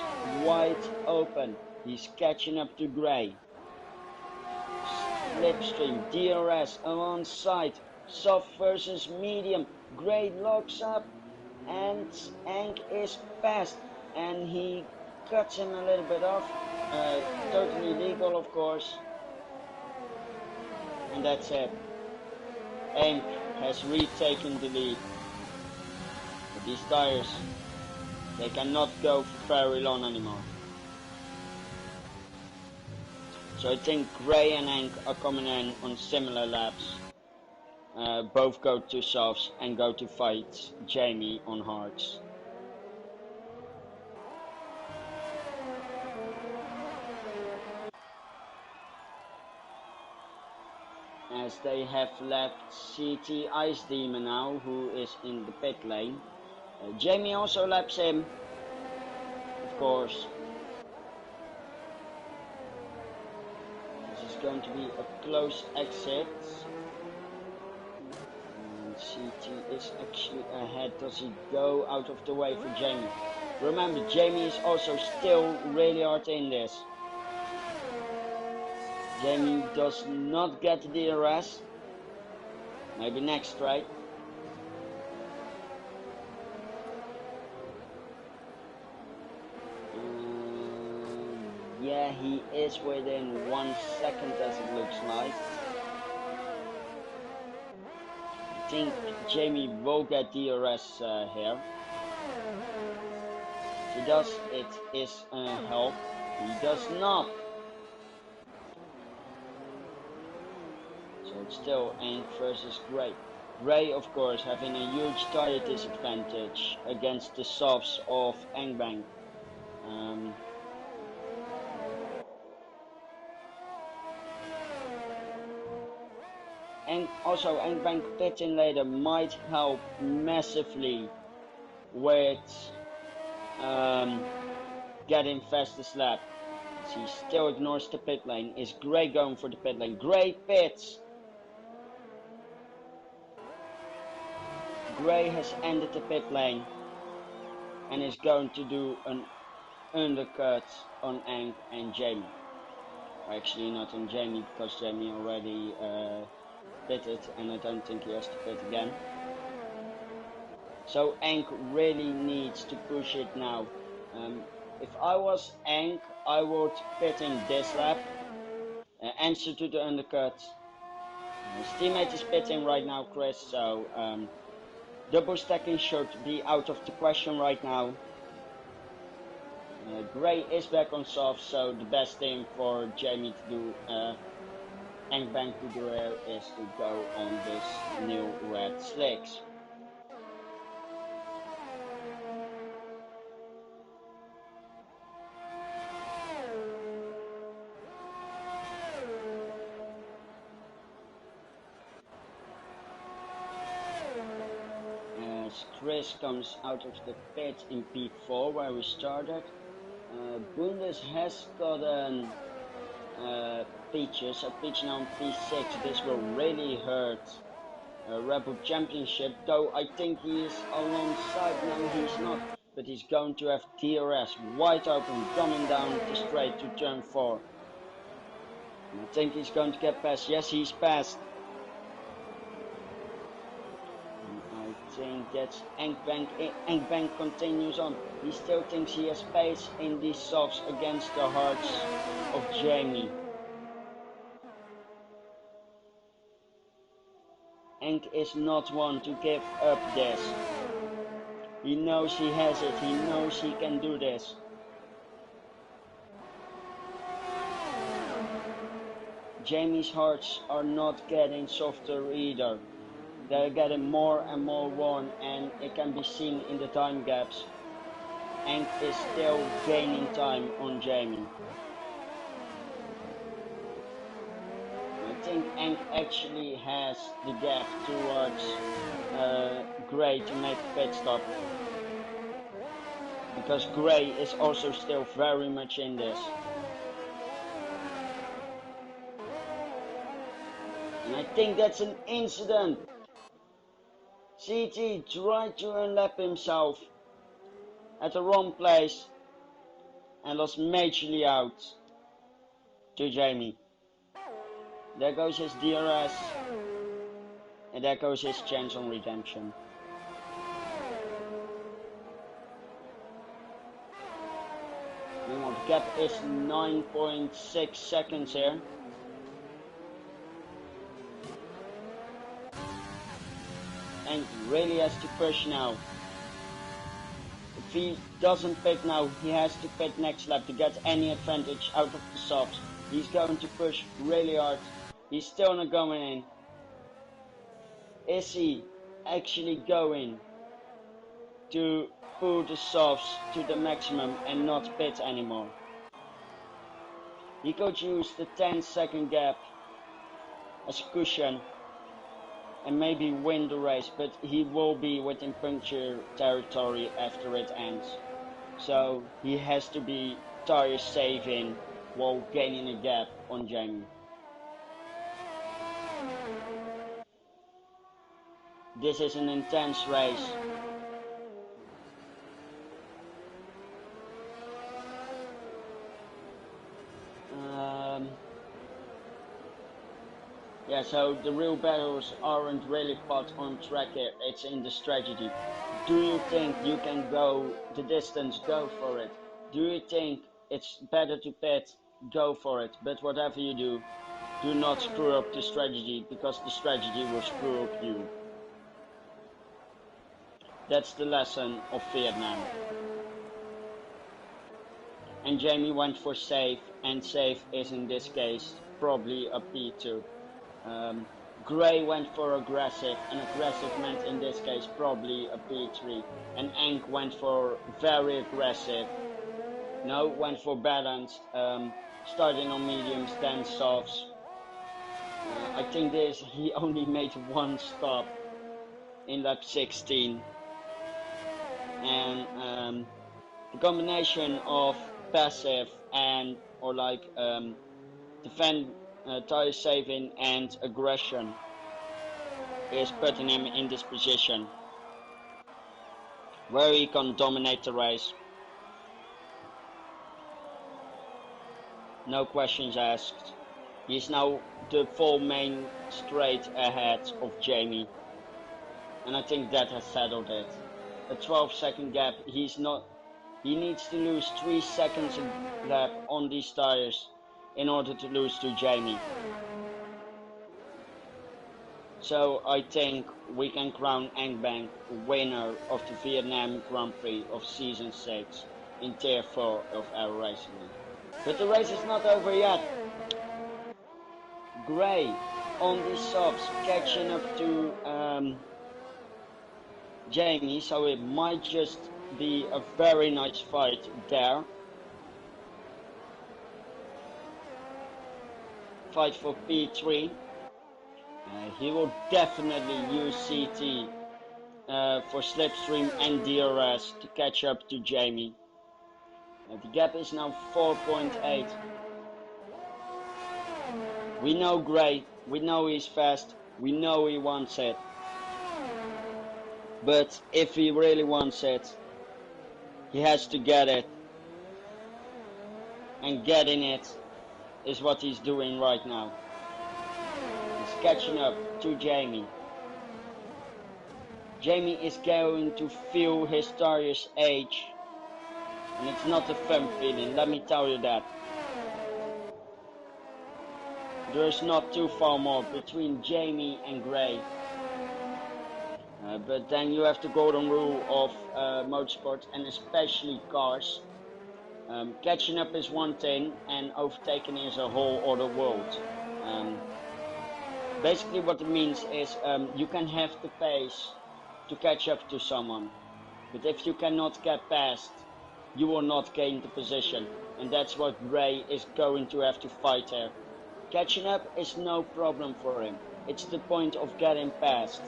wide open. He's catching up to Gray. Slipstream, DRS alongside. Soft versus medium. Gray locks up, and Hank is fast, and he cuts him a little bit off. Totally legal, of course. And that's it. Hank has retaken the lead. But these tires, they cannot go for very long anymore. So I think Gray and Hank are coming in on similar laps. Both go to softs and go to fight Jamie on hards. As they have left CT Ice Demon now, who is in the pit lane. Jamie also laps him, of course. This is going to be a close exit. And CT is actually ahead. Does he go out of the way for Jamie? Remember, Jamie is also still really hard in this. Jamie does not get the DRS. Maybe next, right? Yeah, he is within 1 second as it looks like. I think Jamie will get DRS here. If he does, it is help. He does not. So it's still Hank versus Gray. Gray, of course, having a huge tire disadvantage against the softs of Hangbang. And also Engbank pitting later might help massively with getting fastest lap. As he still ignores the pit lane. Is Gray going for the pit lane? Gray pits. Gray has ended the pit lane and is going to do an undercut on Ank and Jamie. Actually not on Jamie, because Jamie already pitted and I don't think he has to pit again. So Ank really needs to push it now. If I was Ank, I would pit in this lap, answer to the undercut. His teammate is pitting right now, Chris, so double stacking should be out of the question right now. Gray is back on soft, so the best thing for Jamie to do, Engbank to do here, is to go on this new red slicks. As Chris comes out of the pit in P4 where we started, Bundes has gotten Peaches, so Peach now in P6. This will really hurt Red Bull Championship, though I think he is alongside now, he's not, but he's going to have DRS wide open coming down the straight to turn 4. And I think he's going to get past. Yes, he's passed. And I think that's Engbank. Engbank continues on. He still thinks he has pace in these softs against the hearts of Jamie. Enk is not one to give up this. He knows he has it, he knows he can do this. Jamie's hearts are not getting softer either. They're getting more and more worn, and it can be seen in the time gaps. Enk is still gaining time on Jamie. I think Enk actually has the gap towards Gray to make a pit stop, because Gray is also still very much in this. And I think that's an incident. CT tried to unlap himself at the wrong place and lost majorly out to Jamie. There goes his DRS, and there goes his chance on redemption. Meanwhile, the gap is 9.6 seconds here. And really has to push now. If he doesn't pit now, he has to pit next lap to get any advantage out of the softs. He's going to push really hard. He's still not going in. Is he actually going to pull the softs to the maximum and not pit anymore? He could use the 10-second gap as a cushion and maybe win the race, but he will be within puncture territory after it ends. So he has to be tire saving while gaining a gap on Jamie. This is an intense race. Yeah, so the real battles aren't really put on track here, it's in the strategy. Do you think you can go the distance? Go for it. Do you think it's better to pit? Go for it. But whatever you do not screw up the strategy, because the strategy will screw up you. That's the lesson of Vietnam. And Jamie went for safe, and safe is in this case probably a P2. Gray went for aggressive, and aggressive meant in this case probably a P3. And Enk went for very aggressive. No, went for balanced, starting on mediums, then softs. I think he only made one stop in lap 16, and the combination of passive and or like defend, tire saving and aggression is putting him in this position where he can dominate the race. No questions asked. He's now the full main straight ahead of Jamie, and I think that has settled it. A 12-second gap. He needs to lose 3 seconds a lap on these tires in order to lose to Jamie. So I think we can crown Engbank winner of the Vietnam Grand Prix of Season 6 in Tier 4 of Aero Racing League. But the race is not over yet. Gray on the softs catching up to Jamie, so it might just be a very nice fight there. Fight for P3. He will definitely use CT for slipstream and DRS to catch up to Jamie. The gap is now 4.8. We know Gray, we know he's fast, we know he wants it. But if he really wants it, he has to get it. And getting it is what he's doing right now. He's catching up to Jamie. Jamie is going to feel his tires age. And it's not a fun feeling, let me tell you that. There's not too far more between Jamie and Gray. But then you have the golden rule of motorsports and especially cars. Catching up is one thing and overtaking is a whole other world. Basically what it means is you can have the pace to catch up to someone. But if you cannot get past, you will not gain the position. And that's what Gray is going to have to fight here. Catching up is no problem for him. It's the point of getting past.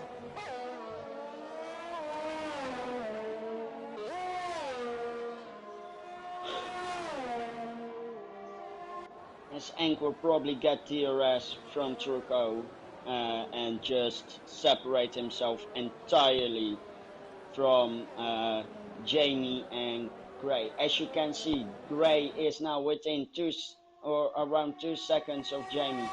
As Enk will probably get DRS from Turco and just separate himself entirely from Jamie and Gray. As you can see, Gray is now within around 2 seconds of Jamie.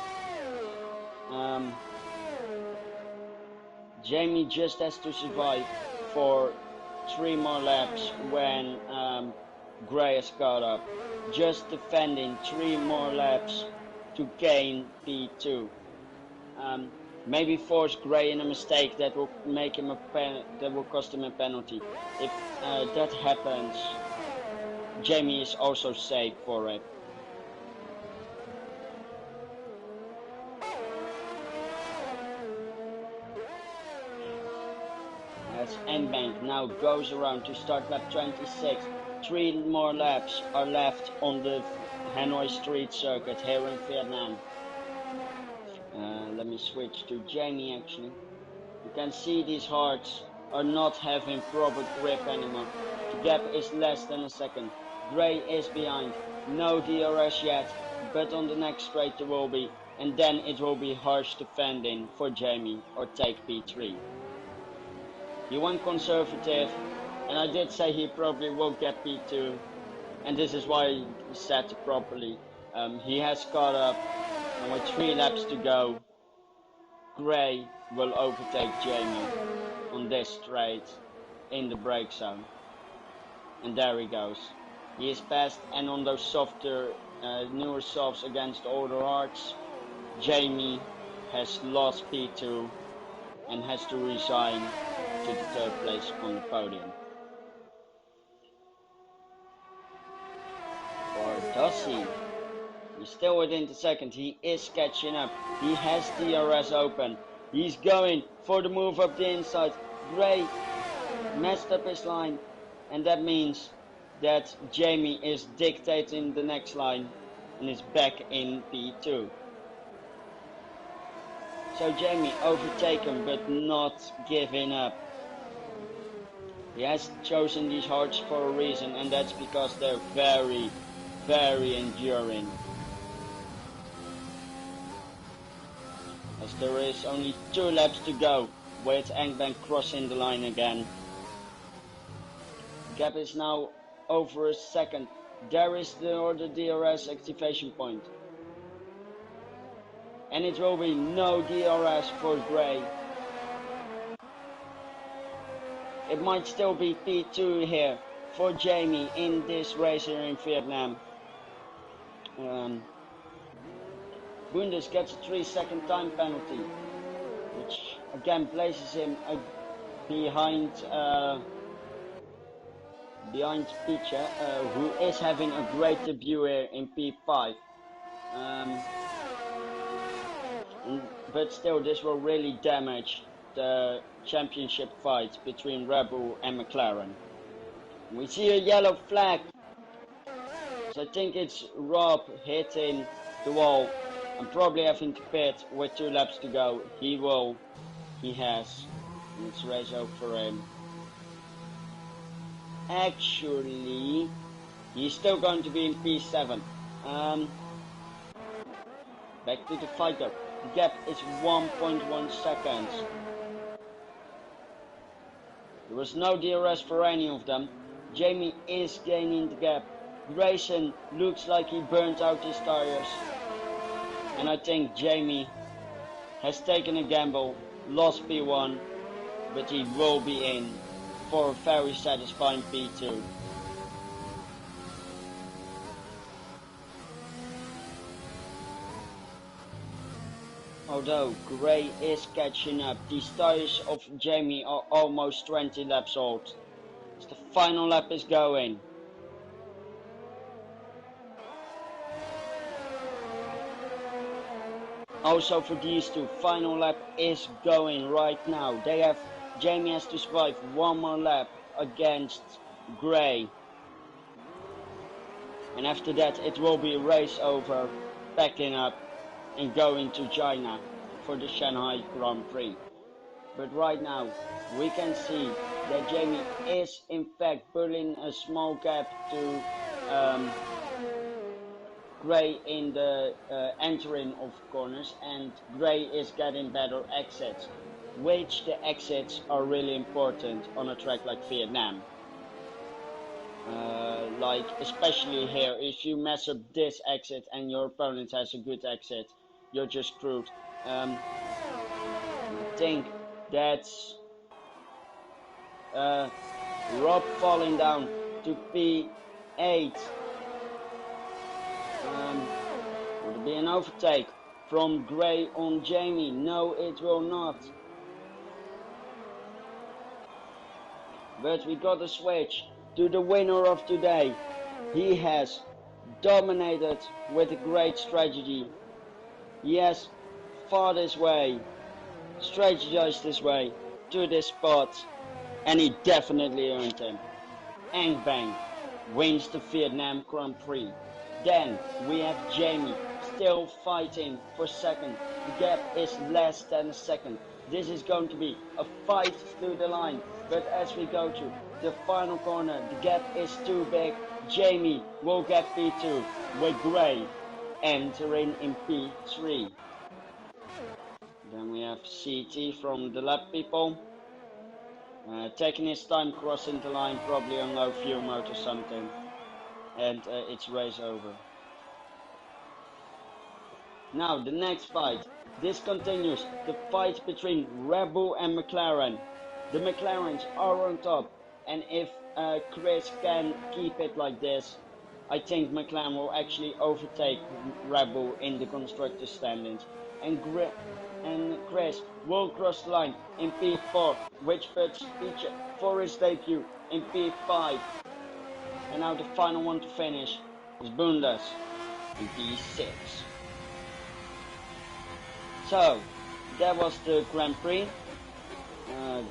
Jamie just has to survive for 3 more laps when Gray has caught up. Just defending 3 more laps to gain P2. Maybe force Gray in a mistake that will make him that will cost him a penalty. If that happens, Jamie is also safe for it. As Nbank now goes around to start lap 26, 3 more laps are left on the Hanoi Street Circuit here in Vietnam. Let me switch to Jamie actually. You can see these hearts are not having proper grip anymore. The gap is less than a second. Gray is behind. No DRS yet, but on the next straight there will be. And then it will be harsh defending for Jamie or take P3. He went conservative, and I did say he probably will get P2, and this is why he set it properly. He has caught up, and with 3 laps to go, Gray will overtake Jamie on this straight in the brake zone. And there he goes. He is past, and on those softer, newer softs against older hards, Jamie has lost P2 and has to resign to the 3rd place on the podium. Or does he? He's still within the second. He is catching up. He has DRS open. He's going for the move up the inside. Gray messed up his line, and that means that Jamie is dictating the next line and is back in P2. So Jamie overtaken but not giving up. He has chosen these hards for a reason, and that's because they're very, very enduring. As there is only 2 laps to go, with Engbank crossing the line again. Gap is now over a second. There is the DRS activation point. And it will be no DRS for Gray. It might still be P2 here for Jamie in this race here in Vietnam. Bundes gets a 3-second time penalty, which again places him behind Picha, who is having a great debut here in P5. But still, this will really damage the championship fight between Red Bull and McLaren. We see a yellow flag, so I think it's Rob hitting the wall and probably having to pit with 2 laps to go. He has. It's race over for him. Actually, he's still going to be in P7. Back to the fight though. The gap is 1.1 seconds. There was no DRS for any of them. Jamie is gaining the gap. Grayson looks like he burnt out his tires. And I think Jamie has taken a gamble, lost P1, but he will be in for a very satisfying P2. Although Gray is catching up, these tires of Jamie are almost 20 laps old. As the final lap is going. Also for these two, final lap is going right now. Jamie has to survive one more lap against Gray. And after that it will be race over, packing up and going to China for the Shanghai Grand Prix. But right now we can see that Jamie is in fact pulling a small gap to Gray in the entering of corners, and Gray is getting better exits, which the exits are really important on a track like Vietnam. Like especially here, if you mess up this exit and your opponent has a good exit, you're just screwed. I think that's Rob falling down to P8. Would it be an overtake from Gray on Jamie? No, it will not. But we got a switch to the winner of today. He has dominated with a great strategy. He has fought his way, strategized his way to this spot, and he definitely earned him. Anh Bang wins the Vietnam Grand Prix. Then we have Jamie still fighting for second. The gap is less than a second. This is going to be a fight through the line. But as we go to the final corner, the gap is too big. Jamie will get P2 with Gray entering in P3. Then we have CT from the lap people. Taking his time crossing the line, probably on low fuel mode or something. And it's race over. Now the next fight. This continues the fight between Red Bull and McLaren. The McLarens are on top, and if Chris can keep it like this, I think McLaren will actually overtake Red Bull in the constructors standings. And Chris will cross the line in P4, which puts Picha for his debut in P5. And now the final one to finish is Bundes in P6. So, that was the Grand Prix.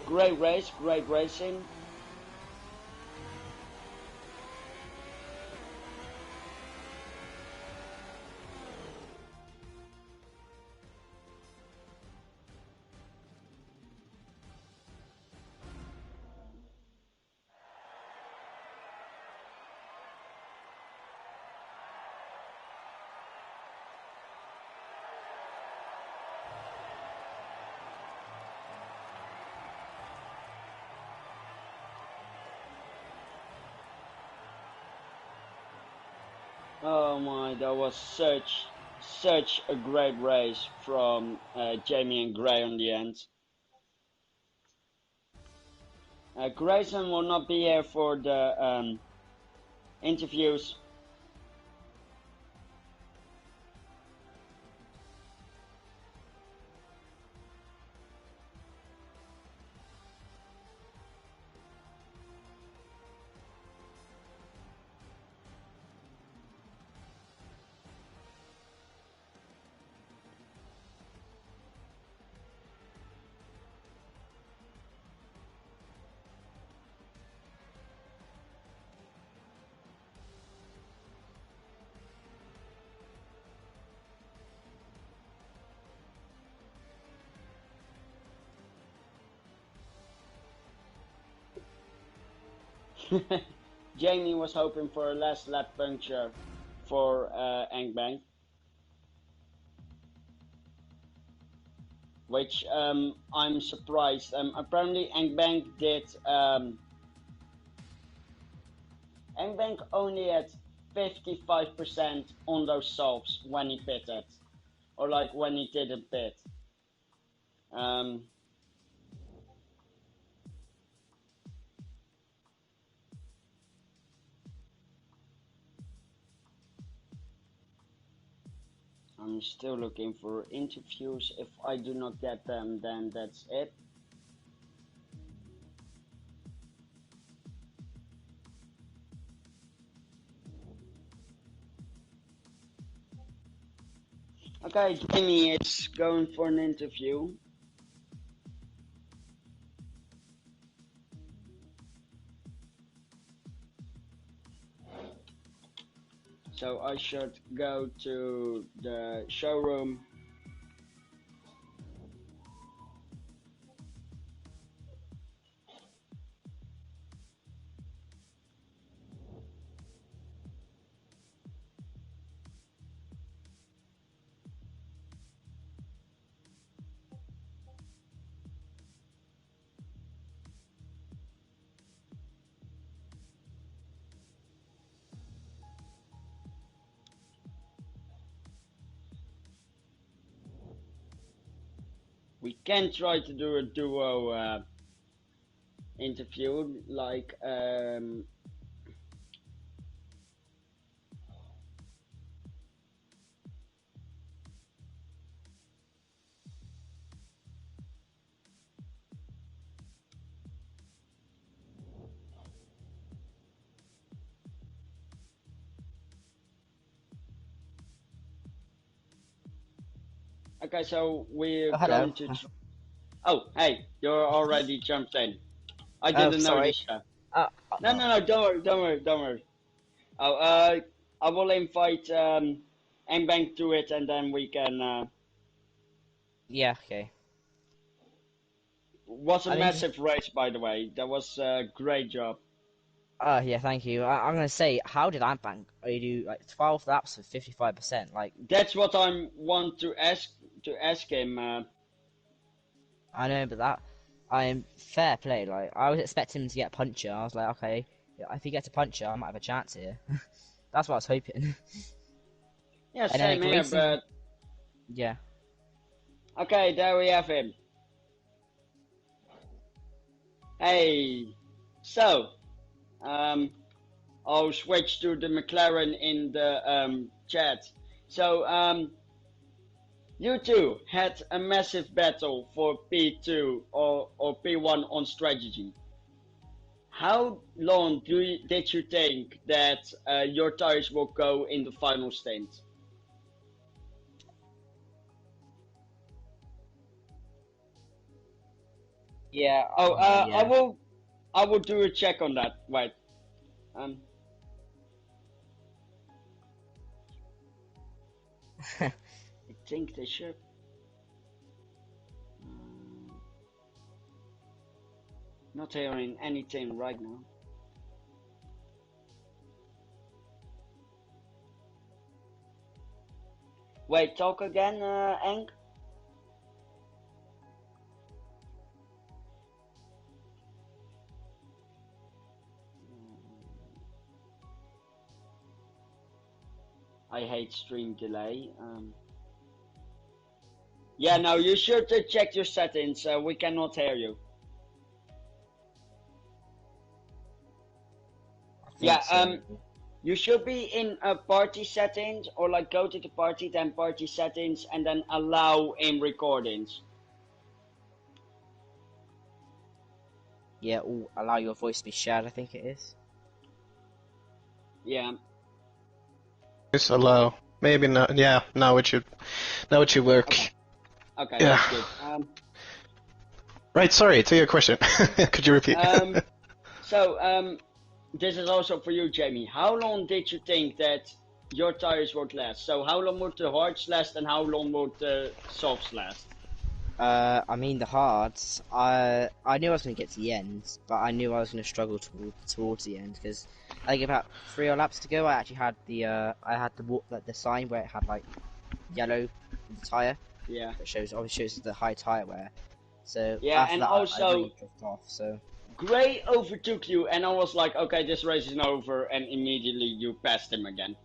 Great race, great racing. Oh my, that was such a great race from Jamie and Gray on the end. Grayson will not be here for the interviews. Jamie was hoping for a last lap puncture for Engbank, which I'm surprised. Apparently, Engbank only had 55% on those softs when he pitted, or like when he didn't pit. Um, I'm still looking for interviews. If I do not get them, then that's it. Okay, Jamie is going for an interview. So I should go to the showroom. We can try to do a duo interview, like okay, so we're Oh, hello. going to. Oh, hey, you're already jumped in. I Oh, didn't sorry. notice. Oh, No, oh, no, no, don't worry. Oh, I will invite Mbank to it, and then we can. yeah, okay. Was a I'm interested. massive race, by the way. That was a great job. Oh, yeah, thank you. I'm gonna say, how did Antbank only do like 12 laps with 55%? Like, That's what I want to ask him. I know, but that I'm fair play. Like, I was expecting him to get a puncher. I was like, okay, yeah, if he gets a puncher, I might have a chance here. That's what I was hoping. Yeah, And then same here, Grayson, but yeah. okay, there we have him. Hey, so um, I'll switch to the McLaren in the chat. So you two had a massive battle for P2 or P1 on strategy. How long did you think that your tires will go in the final stint? Yeah, Oh, yeah. I will do a check on that. Wait, um, I I think they should. Uh, Not hearing anything right now. Wait, talk again, Eng? I hate stream delay. Yeah, no, you should check your settings. We cannot hear you. I think Yeah, so. you should be in party settings, or like go to the party, then party settings, and then allow in recordings. Yeah, allow your voice to be shared, I think it is. Yeah. Just allow. Maybe not. Yeah, now it should work. Okay, Yeah. that's good. Right, sorry, to your question. Could you repeat? So, this is also for you, Jamie. How long did you think that your tires would last? So how long would the hards last, and how long would the softs last? I mean the hards. I knew I was going to get to the end, but I knew I was going to struggle towards the end because I think about 3 laps to go. I actually had the sign where it had like yellow in the tire. Yeah. It obviously shows the high tire wear. So yeah, after and that, also I really drifted off. So Gray overtook you, and I was like, okay, this race is over, and immediately you passed him again.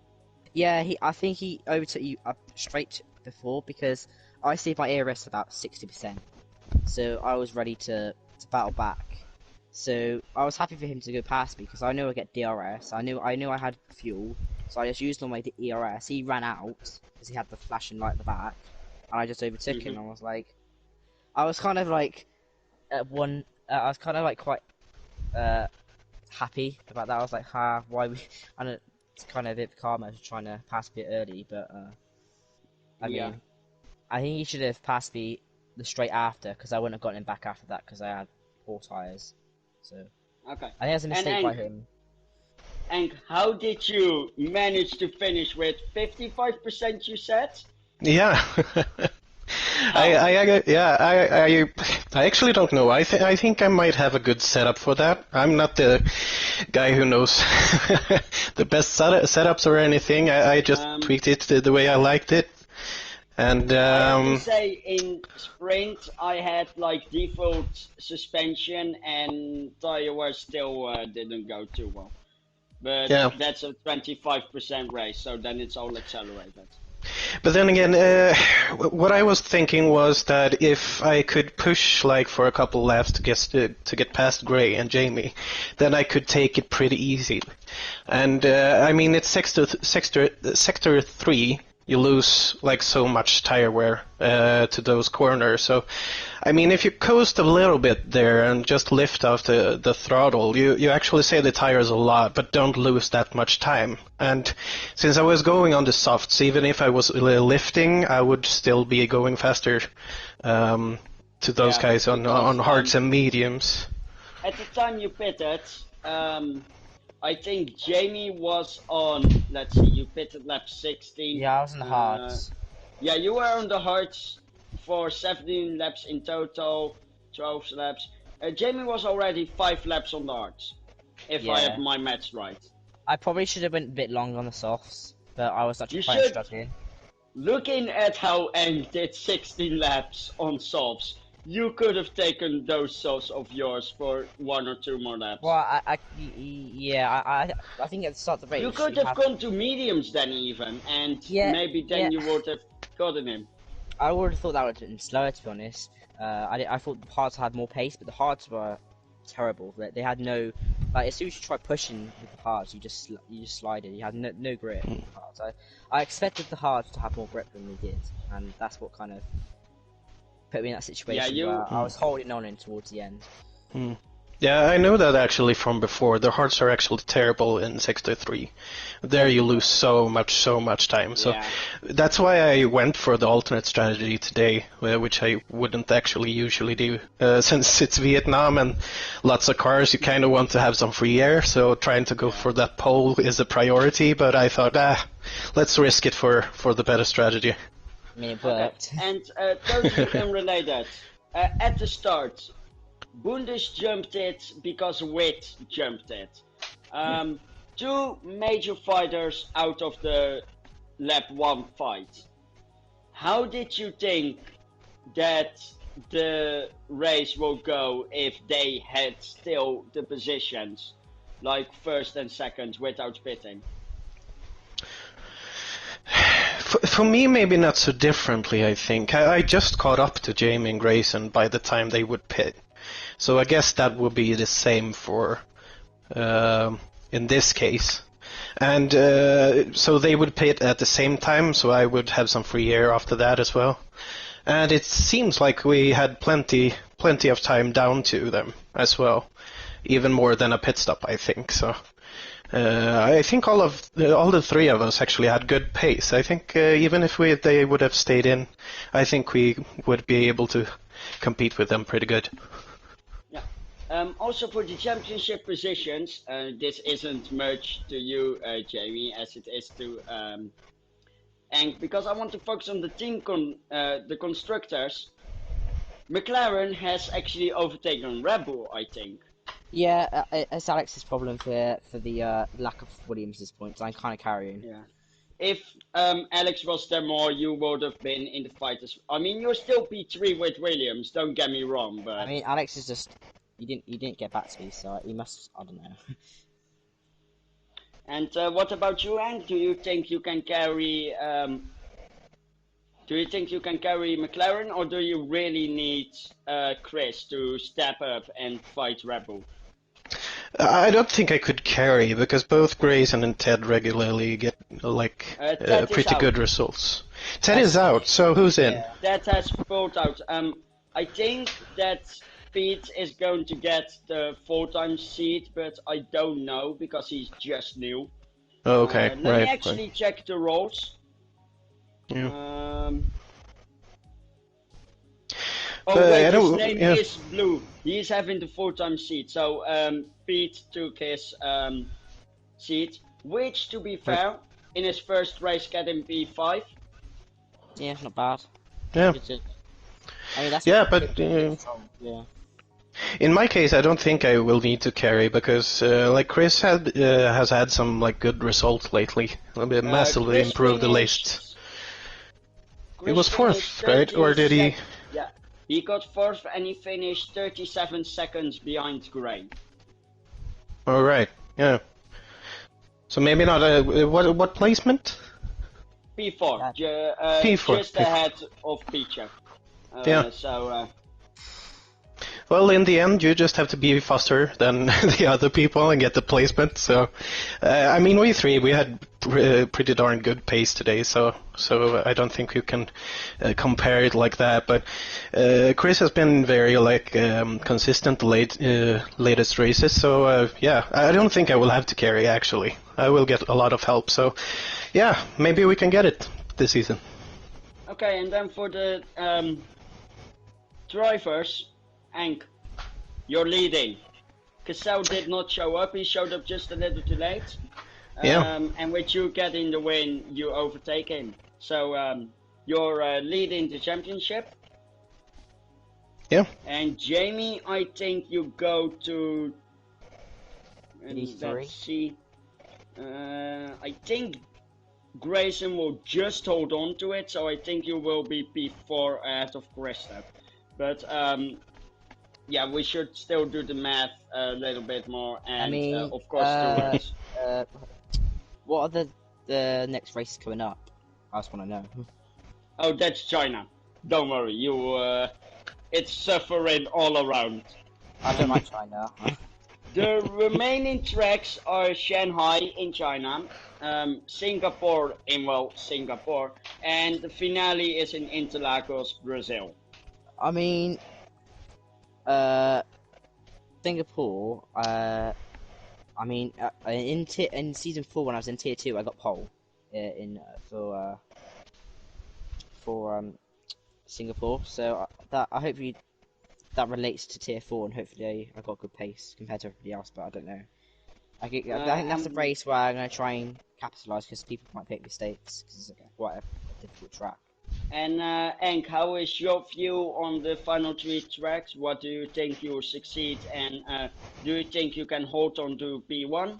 yeah, I think he overtook you up straight before because I saved my ARS about 60%. So I was ready to battle back. So I was happy for him to go past me because I knew I'd get DRS. I knew I had fuel, so I just used all my ERS. He ran out because he had the flashing light at the back, and I just overtook him. I was kind of like at one. I was kind of like quite happy about that. I was like, why we? And it's kind of a bit of karma trying to pass me early, but I mean, I think he should have passed me the straight after because I wouldn't have gotten him back after that because I had 4 tires. So Okay. I think that's a mistake by him. And how did you manage to finish with 55%? You said. Yeah. I actually don't know. I think I might have a good setup for that. I'm not the guy who knows the best setups or anything. I just tweaked it the way I liked it. And I have to say, in sprint, I had like default suspension, and tire wear still didn't go too well. But that's a 25% race, so then it's all accelerated. But then again, what I was thinking was that if I could push like for a couple laps to get past Gray and Jamie, then I could take it pretty easy. And I mean, it's sector 3. You lose like so much tire wear to those corners. So, I mean, if you coast a little bit there and just lift off the throttle, you actually save the tires a lot, but don't lose that much time. And since I was going on the softs, even if I was lifting, I would still be going faster to those guys on hards and mediums. At the time you pitted, I think Jamie was on, let's see, you pitted lap 16. Yeah, I was on the hards. Yeah, you were on the hards for 17 laps in total, 12 laps. Jamie was already 5 laps on the hards, if I have my maths right. I probably should have went a bit longer on the softs, but I was actually quite struggling. Looking at how Eng did 16 laps on softs, you could have taken those softs of yours for 1 or 2 more laps. Well, I think at the start of the race... You could have gone to mediums then even, and maybe then you would have gotten him. I would have thought that would have been slower, to be honest. I thought the hards had more pace, but the hards were terrible. They had no... Like, as soon as you try pushing with the hards, you just slide it. You had no grip with the hards. I expected the hards to have more grip than they did, and that's what kind of put me in that situation where I was holding on in towards the end. Yeah, I know that actually from before. The hards are actually terrible in Sector 3. There you lose so much time. So that's why I went for the alternate strategy today, which I wouldn't actually usually do. Since it's Vietnam and lots of cars, you kind of want to have some free air, so trying to go for that pole is a priority, but I thought, let's risk it for the better strategy. I mean, it worked. Okay. And totally unrelated. At the start, Bundes jumped it because Witt jumped it. 2 major fighters out of the lap 1 fight. How did you think that the race will go if they had still the positions, like first and second, without pitting? For me, maybe not so differently, I think. I just caught up to Jamie and Grayson by the time they would pit. So I guess that would be the same for in this case. And so they would pit at the same time, so I would have some free air after that as well. And it seems like we had plenty of time down to them as well, even more than a pit stop, I think. So I think all the three of us actually had good pace. I think even if they would have stayed in, I think we would be able to compete with them pretty good. Yeah. Also for the championship positions, this isn't much to you, Jamie, as it is to Hank, because I want to focus on the the constructors. McLaren has actually overtaken Red Bull, I think. Yeah, it's Alex's problem for the lack of Williams' points. I'm kind of carrying. Yeah. If Alex was there more, you would have been in the fight as. I mean, you're still P3 with Williams. Don't get me wrong, but I mean, Alex is just he didn't get back to me, so he must. I don't know. And what about you, Hank? Do you think you can carry? Do you think you can carry McLaren, or do you really need Chris to step up and fight Red Bull? I don't think I could carry because both Grayson and Ted regularly get pretty good results. Ted is out, so who's in? Yeah, Ted has pulled out. I think that Pete is going to get the full-time seat, but I don't know because he's just new. Oh, okay, let me actually check the roles. Yeah. Wait, his name is Blue. He's having the full-time seat. So Pete took his seat, which, to be fair, in his first race, got him P5. Yeah, not bad. Yeah. I mean, that's but yeah. In my case, I don't think I will need to carry because Chris has had some good results lately. Massively improved the list. He was fourth, right? Or did he? Yeah, he got fourth and he finished 37 seconds behind Gray. All right. Yeah. So maybe not what placement? P4. P4. Just ahead of Peter. Yeah. So. Well, in the end, you just have to be faster than the other people and get the placement. So, I mean, we had pretty darn good pace today. So I don't think you can compare it like that. But Chris has been very consistent latest races. So yeah, I don't think I will have to carry. Actually, I will get a lot of help. So yeah, maybe we can get it this season. Okay, and then for the drivers. Hank, you're leading. Cassell did not show up, he showed up just a little too late. And with you getting the win, you overtake him. So you're leading the championship. Yeah. And Jamie, I think you go to... let's see. I think Grayson will just hold on to it, so I think you will be P4 ahead of Krista. But... yeah, we should still do the math a little bit more, and I mean, of course, stewards. What are the next races coming up? I just want to know. Oh, that's China. Don't worry, it's suffering all around. I don't like China. The remaining tracks are Shanghai in China, Singapore in Singapore, and the finale is in Interlagos, Brazil. I mean. Singapore. I mean, in season 4 when I was in tier 2, I got pole for Singapore. So that I hope that relates to tier 4, and hopefully I got good pace compared to everybody else. But I don't know. I think that's a race where I'm gonna try and capitalize because people might make mistakes because it's quite a difficult track. And Hank, how is your view on the final 3 tracks? What do you think you will succeed, and do you think you can hold on to P1?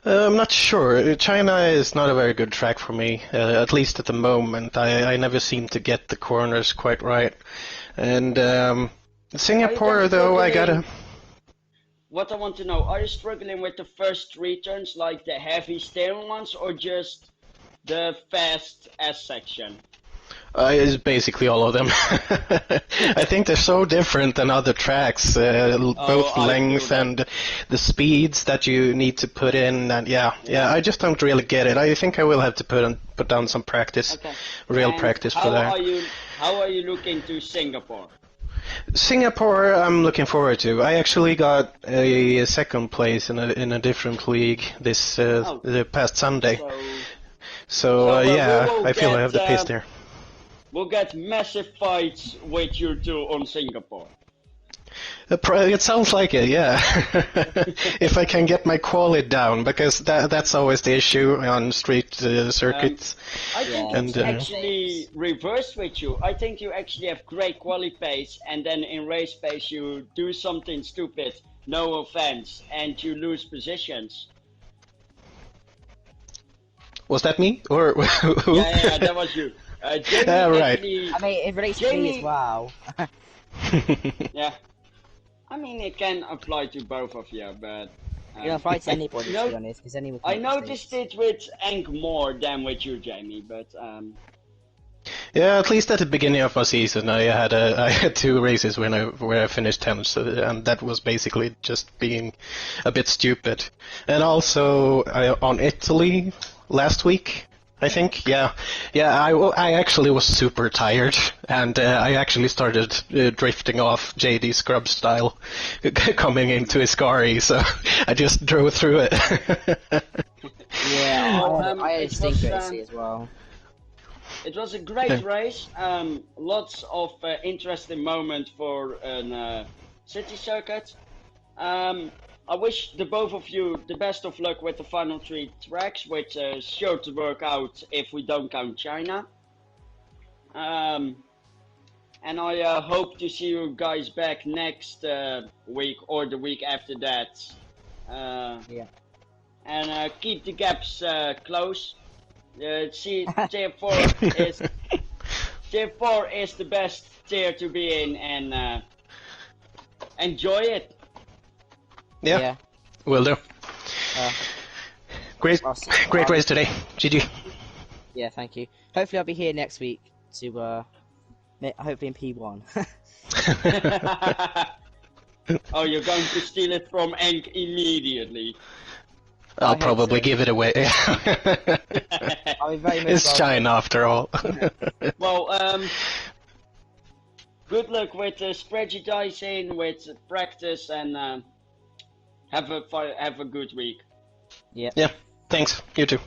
I'm not sure. China is not a very good track for me, at least at the moment. I never seem to get the corners quite right. And Singapore, though, I gotta... What I want to know, are you struggling with the first 3 turns, like the heavy steering ones, or just The fast S section. It's basically all of them. I think they're so different than other tracks, both I length feel that. and the speeds that you need to put in, and yeah, I just don't really get it. I think I will have to put down some practice, Okay. real And practice for how that. are you looking to Singapore? Singapore, I'm looking forward to. I actually got a second place in a different league this the past Sunday. So we yeah, will I feel I get, have the pace there. We'll get massive fights with you two on Singapore. It sounds like it, yeah. If I can get my quality down, because that's always the issue on street circuits. I think And, it's actually reversed with you. I think you actually have great quality pace, and then in race pace you do something stupid, no offense, and you lose positions. Was that me? Or who? Yeah, that was you. Jamie right. actually, I mean, it relates to me Jamie- as well. yeah. I mean, it can apply to both of you, but... You know, fight anybody, no- to be honest, because anyone can I make noticed mistakes. it with Ank more than with you, Jamie, but... Yeah, at least at the beginning of my season, I had 2 races where I finished 10th, so, and that was basically just being a bit stupid. And also on Italy last week, I think. Yeah. I actually was super tired, and I actually started drifting off JD Scrub style, coming into Iscari, so I just drove through it. Yeah, I had a it stinker was, at sea as well. It was a great race. Lots of interesting moments for a city circuit. I wish the both of you the best of luck with the final 3 tracks, which is sure to work out if we don't count China. And I hope to see you guys back next week or the week after that. Yeah. And keep the gaps close. See, tier 4 is the best tier to be in, and enjoy it. Yeah. Will do. Great race today. GG. Yeah, thank you. Hopefully I'll be here next week to, hopefully in P1. Oh, you're going to steal it from Enk immediately. I'll probably give it away. I'll be very much It's welcome. China after all. Well, good luck with strategizing, with practice, and have a good week. Yeah. Yeah, thanks. You too.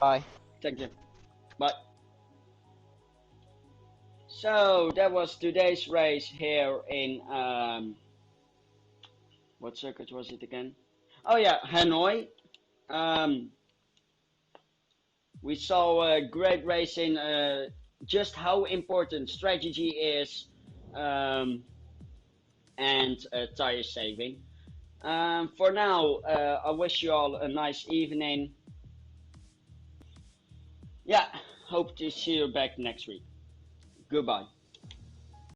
Bye. Thank you. Bye. So that was today's race here in what circuit was it again? Oh yeah, Hanoi. We saw great racing, just how important strategy is, and tire saving. For now, I wish you all a nice evening. Yeah, hope to see you back next week. Goodbye.